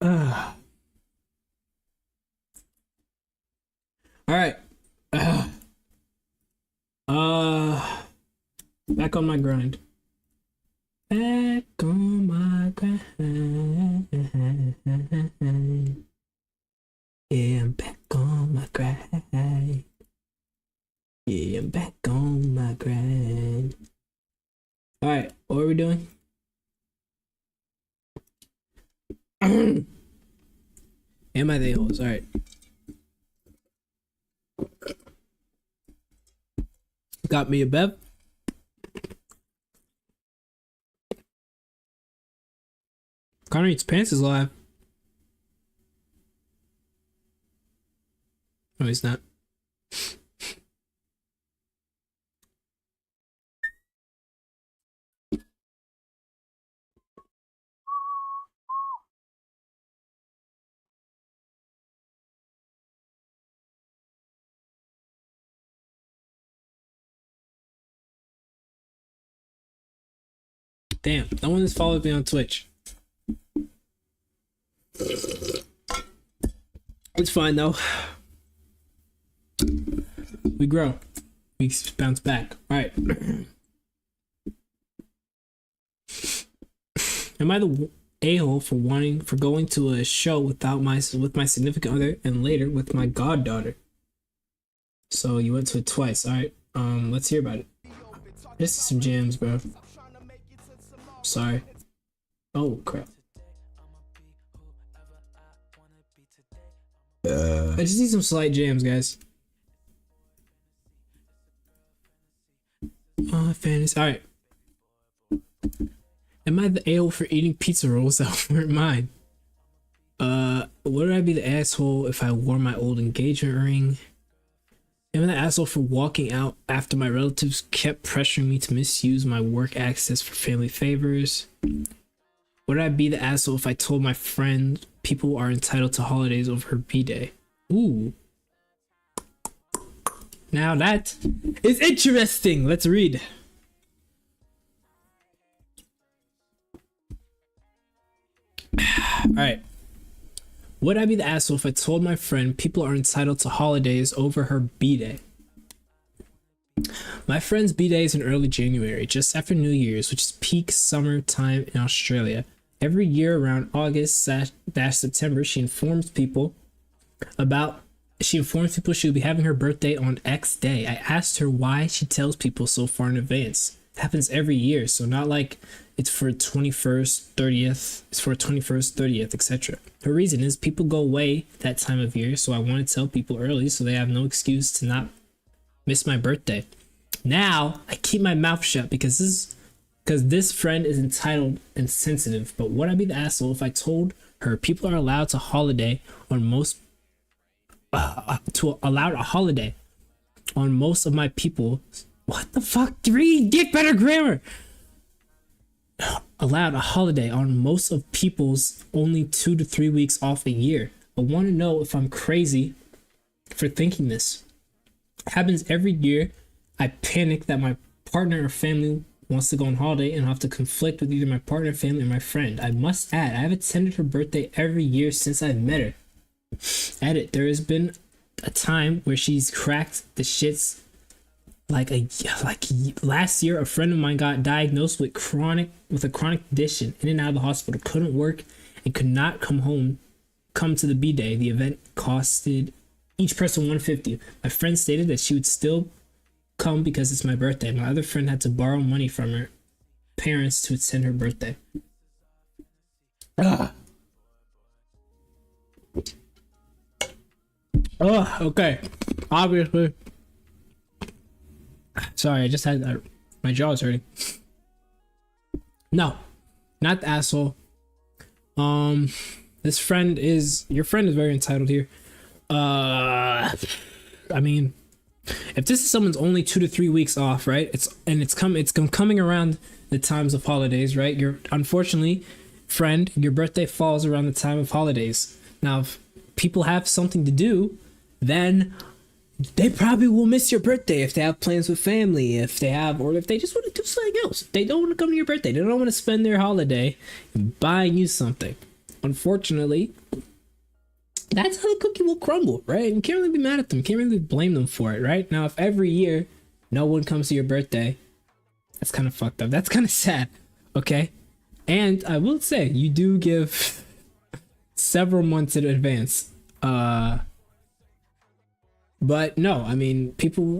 S1: All right. Back on my grind. Back on my grind. Yeah, I'm back on my grind. Yeah, I'm back on my grind. All right, what are we doing? Am I the holes? All right. Got me a bev. Connor Eats Pants is live. No, he's not. Damn, no one has followed me on Twitch. It's fine though. We grow. We bounce back. Alright. Am I the a-hole for going to a show with my significant other and later with my goddaughter? So you went to it twice. Alright. Let's hear about it. This is some jams, bro. Sorry. Oh crap. I just need some slight jams, guys. Fantasy. Alright. Am I the a-hole for eating pizza rolls that weren't mine? Would I be the asshole if I wore my old engagement ring? Am I the asshole for walking out after my relatives kept pressuring me to misuse my work access for family favors? Would I be the asshole if I told my friend people are entitled to holidays over her B-Day? Ooh. Now that is interesting. Let's read. Alright. Would I be the asshole if I told my friend people are entitled to holidays over her B-Day? My friend's B-Day is in early January, just after New Year's, which is peak summer time in Australia. Every year around August-September, she informs people she'll be having her birthday on X day. I asked her why she tells people so far in advance. It happens every year, so not like it's for 21st, 30th, it's for 21st, 30th, etc. Her reason is people go away that time of year, so I want to tell people early so they have no excuse to not miss my birthday. Now, I keep my mouth shut because this friend is entitled and sensitive, but would I be the asshole if I told her people are allowed to holiday on most allowed a holiday on most of my people? What the fuck? Get better grammar. Allowed a holiday on most of people's only 2 to 3 weeks off a year. I want to know if I'm crazy for thinking this. It happens every year. I panic that my partner or family wants to go on holiday and I have to conflict with either my partner, family, or my friend. I must add, I have attended her birthday every year since I've met her. Edit, there has been a time where she's cracked the shits like last year, a friend of mine got diagnosed with a chronic condition, in and out of the hospital, couldn't work, and could not come to the B day. The event costed each person 150. My friend stated that she would still come because it's my birthday. My other friend had to borrow money from her parents to attend her birthday. Oh, okay. Obviously. Sorry, I just had my jaw is hurting. No, not the asshole. Your friend is very entitled here. I mean, if this is someone's only 2 to 3 weeks off, right? It's coming around the times of holidays, right? Unfortunately, friend, your birthday falls around the time of holidays. Now, if people have something to do, then they probably will miss your birthday if they have plans with family, or if they just want to do something else. If they don't want to come to your birthday, they don't want to spend their holiday buying you something. Unfortunately, that's how the cookie will crumble, right? You can't really be mad at them. Can't really blame them for it, right? Now, if every year no one comes to your birthday, that's kind of fucked up. That's kind of sad, okay? And I will say, you do give several months in advance. But no, I mean,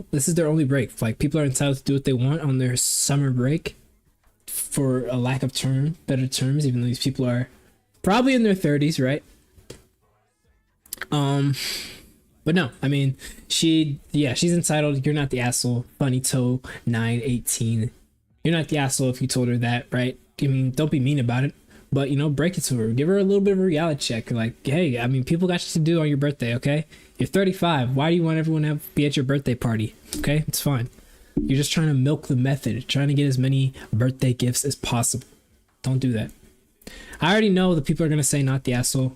S1: this is their only break. Like, people are entitled to do what they want on their summer break, for a lack of better terms, even though these people are probably in their 30s, right? But no, I mean, she's entitled. You're not the asshole. Funny toe 918. You're not the asshole if you told her that, right? I mean, don't be mean about it, but break it to her. Give her a little bit of a reality check. Like, hey, I mean, people got shit to do on your birthday, okay? You're 35. Why do you want everyone to be at your birthday party? Okay, it's fine. You're just trying to milk the method, trying to get as many birthday gifts as possible. Don't do that. I already know the people are gonna say not the asshole.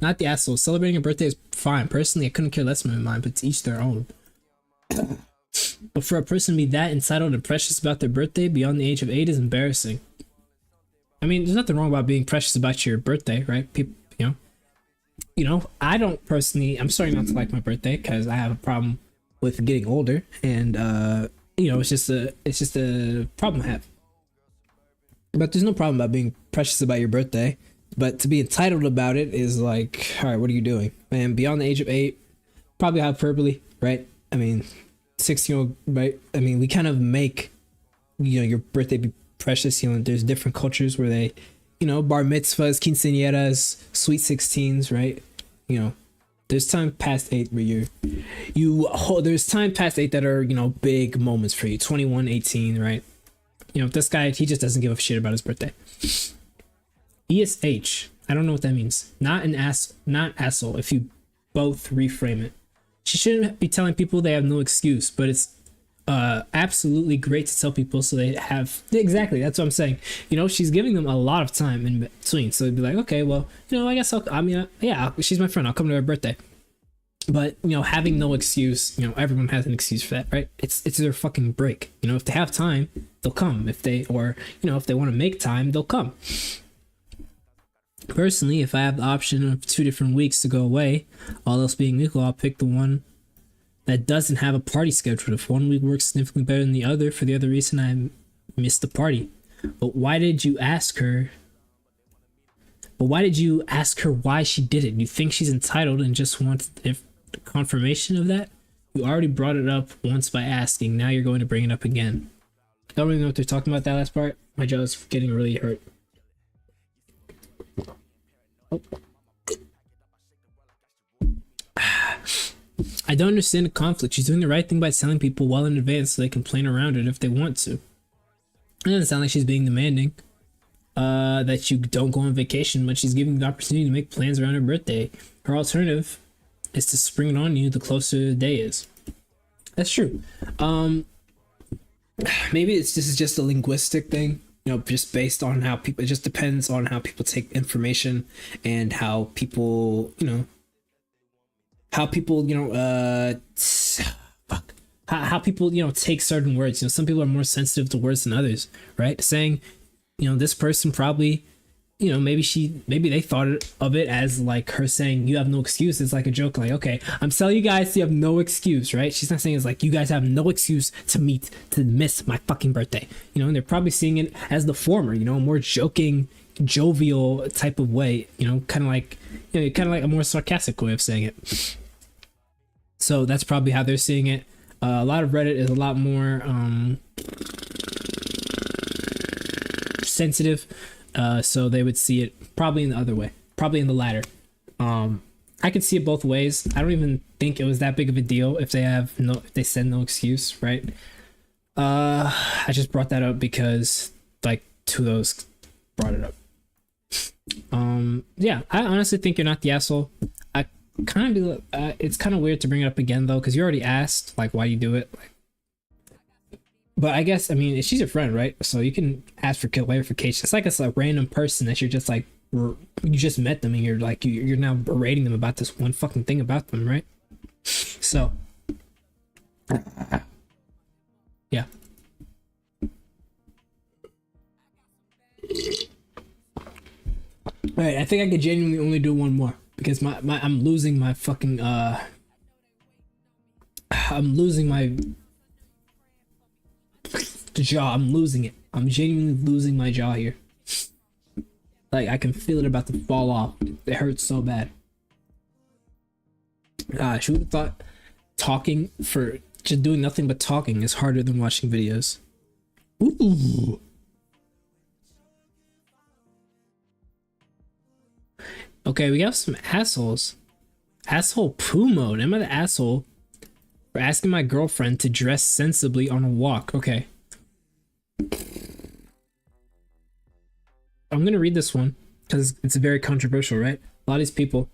S1: Not the asshole. Celebrating a birthday is fine. Personally, I couldn't care less about mine, but to each their own. But for a person to be that entitled and precious about their birthday beyond the age of 8 is embarrassing. I mean, there's nothing wrong about being precious about your birthday, right? People, I don't personally. I'm starting not to like my birthday because I have a problem with getting older, and it's just a problem I have. But there's no problem about being precious about your birthday. But to be entitled about it is like, all right, what are you doing? Man, beyond the age of 8, probably hyperbole, right? I mean, 6-year-old, right? I mean, we kind of make, your birthday be precious. There's different cultures where they, bar mitzvahs, quinceañeras, sweet 16s, right? There's time past 8 where there's time past 8 that are, big moments for you. 21, 18, right? This guy, he just doesn't give a shit about his birthday. ESH, I don't know what that means. Not asshole if you both reframe it. She shouldn't be telling people they have no excuse, but it's absolutely great to tell people so they have, exactly, that's what I'm saying. She's giving them a lot of time in between, so they'd be like, okay, well, I guess she's my friend, I'll come to her birthday. But having no excuse, everyone has an excuse for that, right? It's their fucking break. If they have time, they'll come. If they want to make time, they'll come. Personally, if I have the option of 2 different weeks to go away, all else being equal, I'll pick the one that doesn't have a party scheduled. If one week works significantly better than the other, for the other reason I missed the party. But why did you ask her why she did it? You think she's entitled and just wants confirmation of that? You already brought it up once by asking. Now you're going to bring it up again. I don't really know what they're talking about that last part. My jaw is getting really hurt. Oh. I don't understand the conflict. She's doing the right thing by telling people well in advance so they can plan around it if they want to. It doesn't sound like she's being demanding that you don't go on vacation, but she's giving you the opportunity to make plans around her birthday. Her alternative is to spring it on you the closer the day is. That's true. Maybe this is just a linguistic thing. Just based on how people, it just depends on how people take information and how people, how people take certain words. Some people are more sensitive to words than others, right? Saying, this person probably you know, maybe they thought of it as like her saying you have no excuse. It's like a joke, like, okay, I'm telling you guys you have no excuse, right? She's not saying it's like you guys have no excuse to miss my fucking birthday, you know. And they're probably seeing it as the former, you know, a more joking, jovial type of way, you know, kind of like a more sarcastic way of saying it. So that's probably how they're seeing it. A lot of Reddit is a lot more sensitive, so they would see it probably in the other way, probably in the latter. I could see it both ways. I don't even think it was that big of a deal if they said no excuse, right? I just brought that up because like two of those brought it up. Yeah, I honestly think you're not the asshole. I kind of it's kind of weird to bring it up again though, because you already asked like why you do it. But I guess, I mean, she's your friend, right? So you can ask for clarification. It's like it's a random person that you're just like, you just met them and you're like, you're now berating them about this one fucking thing about them, right? So, yeah. All right, I think I could genuinely only do one more because I'm losing my fucking I'm losing my jaw. I'm losing it. I'm genuinely losing my jaw here. Like I can feel it about to fall off. It hurts so bad. She would have thought talking for just doing nothing but talking is harder than watching videos. Ooh. Okay, we have some assholes. Asshole poo mode. Am I the asshole for asking my girlfriend to dress sensibly on a walk? Okay. I'm gonna read this one because it's very controversial, right? A lot of people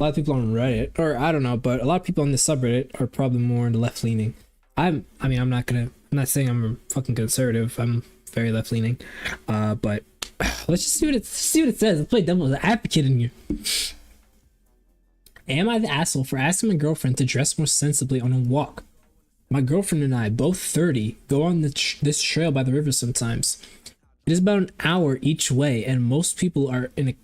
S1: on Reddit, or I don't know, but a lot of people on the subreddit are probably more left leaning. I'm not saying I'm a fucking conservative. I'm very left leaning. But let's just see what it says. Let's play devil's advocate in here. Am I the asshole for asking my girlfriend to dress more sensibly on a walk? My girlfriend and I, both 30, go on this trail by the river sometimes. It is about an hour each way, and most people are in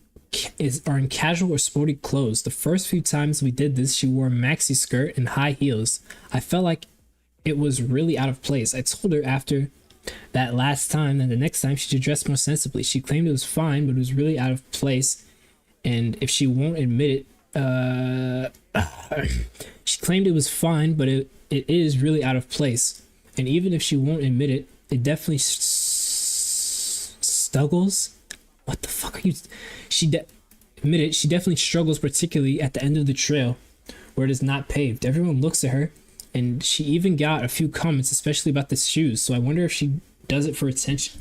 S1: casual or sporty clothes. The first few times we did this, she wore a maxi skirt and high heels. I felt like it was really out of place. I told her after that last time that the next time she should dress more sensibly. She claimed it was fine, but it was really out of place. And if she won't admit it, she claimed it was fine, but it is really out of place. And even if she won't admit it, it definitely struggles. What the fuck are you? She definitely struggles, particularly at the end of the trail where it is not paved. Everyone looks at her, and she even got a few comments, especially about the shoes. So I wonder if she does it for attention.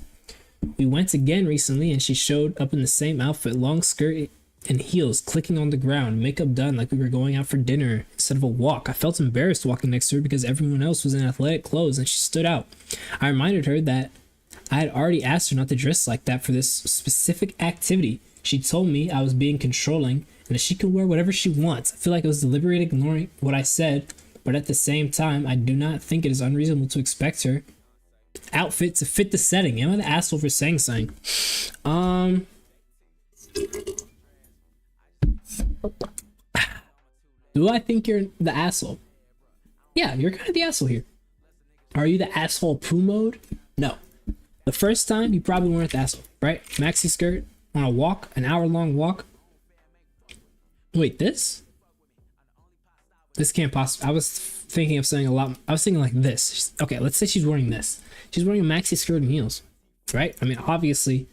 S1: We went again recently, and she showed up in the same outfit, long skirt and heels, clicking on the ground, makeup done like we were going out for dinner instead of a walk. I felt embarrassed walking next to her because everyone else was in athletic clothes and she stood out. I reminded her that I had already asked her not to dress like that for this specific activity. She told me I was being controlling and that she could wear whatever she wants. I feel like I was deliberately ignoring what I said, but at the same time, I do not think it is unreasonable to expect her outfit to fit the setting. Am I the asshole for saying something? Do I think you're the asshole? Yeah, you're kind of the asshole here. Are you the asshole poo mode? No. The first time, you probably weren't the asshole, right? Maxi skirt on a walk, an hour-long walk. Wait, this can't possibly. I was thinking of saying a lot. I was thinking like this. Okay, let's say she's wearing this. She's wearing a maxi skirt and heels, right? I mean, obviously,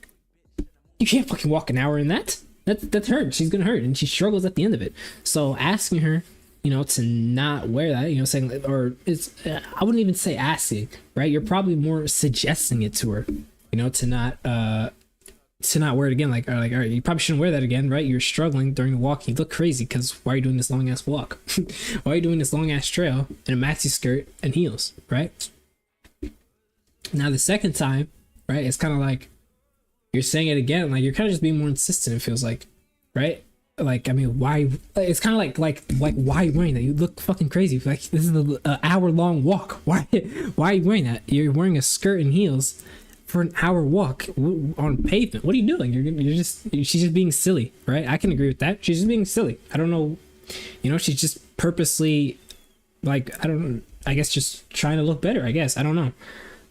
S1: you can't fucking walk an hour in that. That's hurt. She's gonna hurt, and she struggles at the end of it. So asking her, you know, to not wear that, you know, saying, or it's, I wouldn't even say asking, right? You're probably more suggesting it to her, you know, to not wear it again. Like, all right, you probably shouldn't wear that again, right? You're struggling during the walk. You look crazy because why are you doing this long ass walk? Why are you doing this long ass trail in a maxi skirt and heels, right? Now the second time, right? It's kind of like you're saying it again, like you're kind of just being more insistent. It feels like, right? Like, I mean, why? It's kind of like why are you wearing that? You look fucking crazy. Like, this is an hour-long walk. Why are you wearing that? You're wearing a skirt and heels for an hour walk on pavement. What are you doing? She's just being silly, right? I can agree with that. She's just being silly. I don't know, she's just purposely, like, I guess just trying to look better, I guess. I don't know.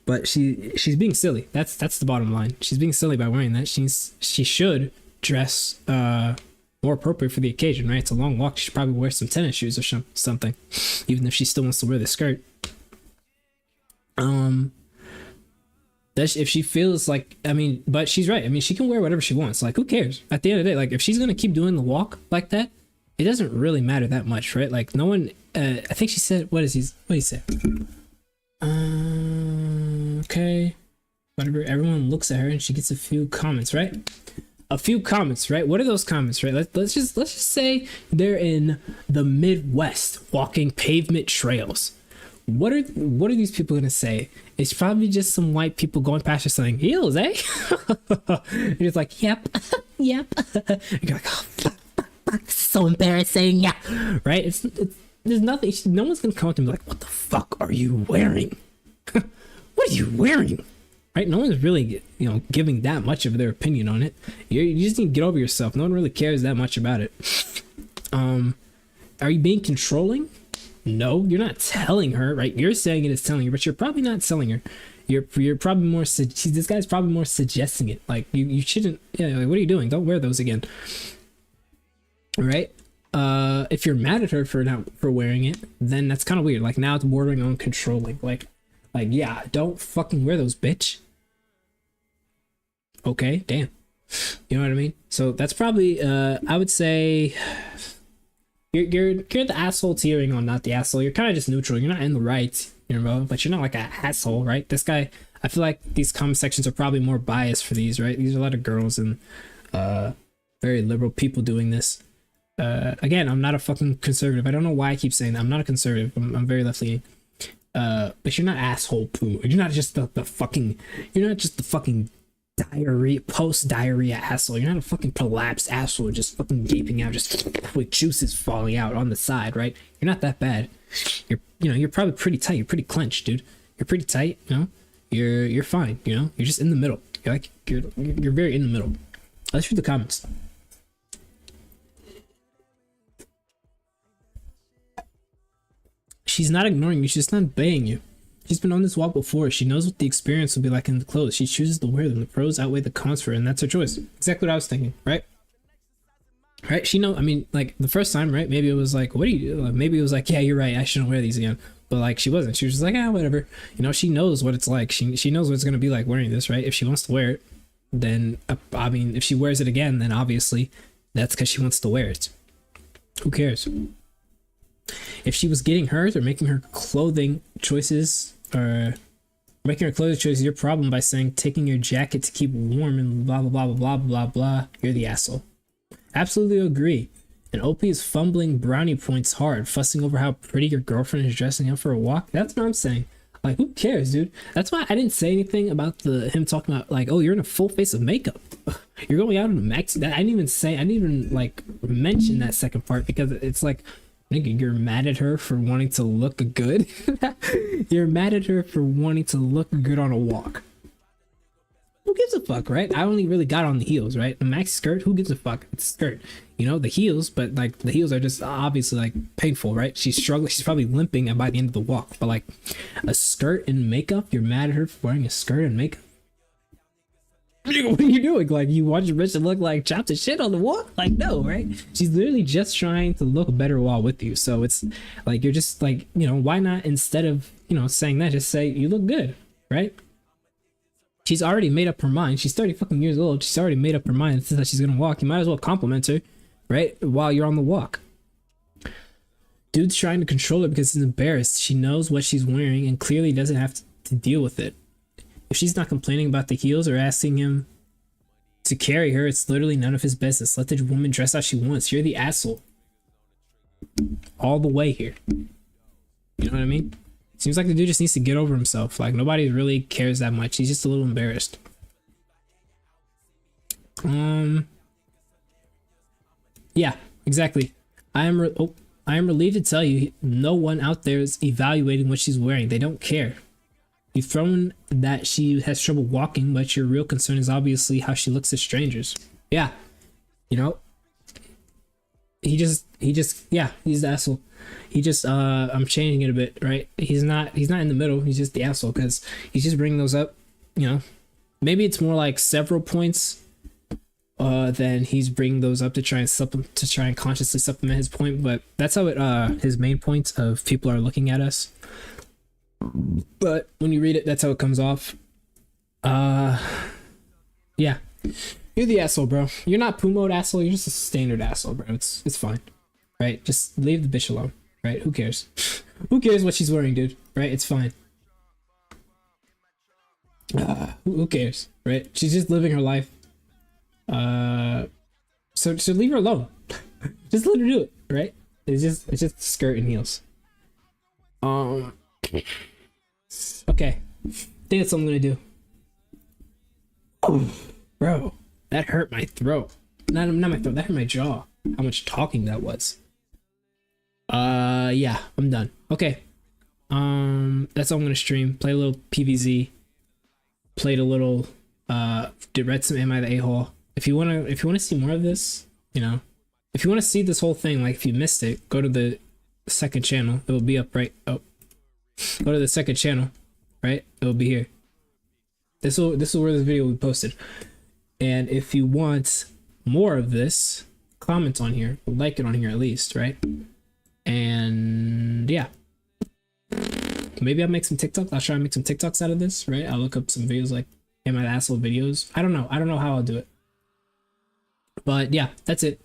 S1: But she's being silly. That's the bottom line. She's being silly by wearing that. She should dress more appropriate for the occasion, right? It's a long walk. She should probably wear some tennis shoes or something, even if she still wants to wear the skirt. If she feels like, but she's right. She can wear whatever she wants. Like, who cares? At the end of the day, like, if she's gonna keep doing the walk like that, it doesn't really matter that much, right? Like, no one. I think she said, what did he say? Okay, whatever. Everyone looks at her and she gets a few comments, right? A few comments, right? What are those comments, right? Let's just say they're in the Midwest walking pavement trails. What are these people gonna say? It's probably just some white people going past her saying, heels, eh? You're just like, yep, yep. You're like, oh, fuck, so embarrassing, yeah. Right? It's there's nothing. No one's gonna come up to me like, what the fuck are you wearing? What are you wearing? Right? No one's really, giving that much of their opinion on it. You just need to get over yourself. No one really cares that much about it. Are you being controlling? No, you're not telling her, right? You're saying it is telling her, but you're probably not telling her. You're probably more. This guy's probably more suggesting it. Like, you shouldn't. Yeah, like, what are you doing? Don't wear those again. Right? If you're mad at her for wearing it, then that's kind of weird. Like, now it's bordering on controlling. Like, yeah, don't fucking wear those, bitch. Okay, damn. You know what I mean? So that's probably. I would say. You're the asshole tearing on, not the asshole. You're kind of just neutral. You're not in the right, but you're not like an asshole, right? This guy, I feel like these comment sections are probably more biased for these, right? These are a lot of girls and very liberal people doing this. Again, I'm not a fucking conservative. I don't know why I keep saying that. I'm not a conservative. I'm very left-leaning. But you're not asshole poo. You're not just the fucking. You're not just the fucking post-diarrhea asshole. You're not a fucking prolapsed asshole just fucking gaping out, just with juices falling out on the side, right? You're not that bad. You're probably pretty tight. You're pretty clenched, dude. You're pretty tight, You're fine, You're just in the middle. You're very in the middle. Let's read the comments. She's not ignoring you. She's just not obeying you. She's been on this walk before. She knows what the experience will be like in the clothes. She chooses to wear them. The pros outweigh the cons for her, and that's her choice. Exactly what I was thinking, right? Right? She like the first time, right? Maybe it was like, what do you do? Maybe it was like, yeah, you're right. I shouldn't wear these again. But like, she wasn't. She was just like, whatever. She knows what it's like. She knows what it's gonna be like wearing this, right? If she wants to wear it, then if she wears it again, then obviously that's because she wants to wear it. Who cares? If she was getting hurt or making her clothing choices. Your problem by saying taking your jacket to keep warm and blah blah blah blah blah blah blah. You're the asshole. Absolutely agree. And OP is fumbling brownie points hard, fussing over how pretty your girlfriend is dressing up for a walk. That's what I'm saying. Like, who cares, dude? That's why I didn't say anything about him talking about like, oh, you're in a full face of makeup. You're going out in a maxi. I didn't even like mention that second part because it's like, nigga, you're mad at her for wanting to look good. You're mad at her for wanting to look good on a walk. Who gives a fuck, right? I only really got on the heels, right? The maxi skirt, who gives a fuck? It's a skirt. The heels, but like the heels are just obviously like painful, right? She's struggling. She's probably limping by the end of the walk. But like a skirt and makeup, you're mad at her for wearing a skirt and makeup. What are you doing? Like, you want your bitch to look like chopped and shit on the walk? Like, no, right? She's literally just trying to look better while with you. So it's like, you're just like, why not, instead of, saying that, just say, you look good, right? She's already made up her mind. She's 30 fucking years old. She's already made up her mind and says that she's gonna walk. You might as well compliment her, right? While you're on the walk. Dude's trying to control her because he's embarrassed. She knows what she's wearing and clearly doesn't have to deal with it. If she's not complaining about the heels or asking him to carry her, it's literally none of his business. Let the woman dress how she wants. You're the asshole. All the way here. You know what I mean? Seems like the dude just needs to get over himself. Like, nobody really cares that much. He's just a little embarrassed. Yeah, exactly. I am relieved to tell you no one out there is evaluating what she's wearing. They don't care. You've thrown that she has trouble walking, but your real concern is obviously how she looks to strangers. Yeah, you know, yeah, he's the asshole. He just I'm changing it a bit, right? He's not in the middle. He's just the asshole because he's just bringing those up. You know, maybe it's more like several points. Then he's bringing those up to try and consciously supplement his point. But that's how it his main points of people are looking at us. But when you read it, that's how it comes off. Yeah, you're the asshole, bro. You're not Poo mode asshole. You're just a standard asshole, bro. It's fine, right? Just leave the bitch alone, right? Who cares? Who cares what she's wearing, dude? Right? It's fine. Who cares, right? She's just living her life. So leave her alone. Just let her do it, right? It's just skirt and heels. Okay, I think that's what I'm gonna do. Oh, bro, that hurt my throat. Not my throat. That hurt my jaw. How much talking that was. Yeah, I'm done. Okay. That's all I'm gonna stream. Play a little PVZ. Played a little. Read some Am I the A-hole. If you wanna see more of this, you know, if you wanna see this whole thing, like if you missed it, go to the second channel. It will be up right. Oh, go to the second channel, right? It will be here. This is where this video will be posted. And if you want more of this, comment on here, like it on here at least, right? And yeah, maybe I'll make some TikToks. I'll try and make some TikToks out of this, right? I'll look up some videos like Am I the Asshole videos. I don't know how I'll do it. But yeah, that's it.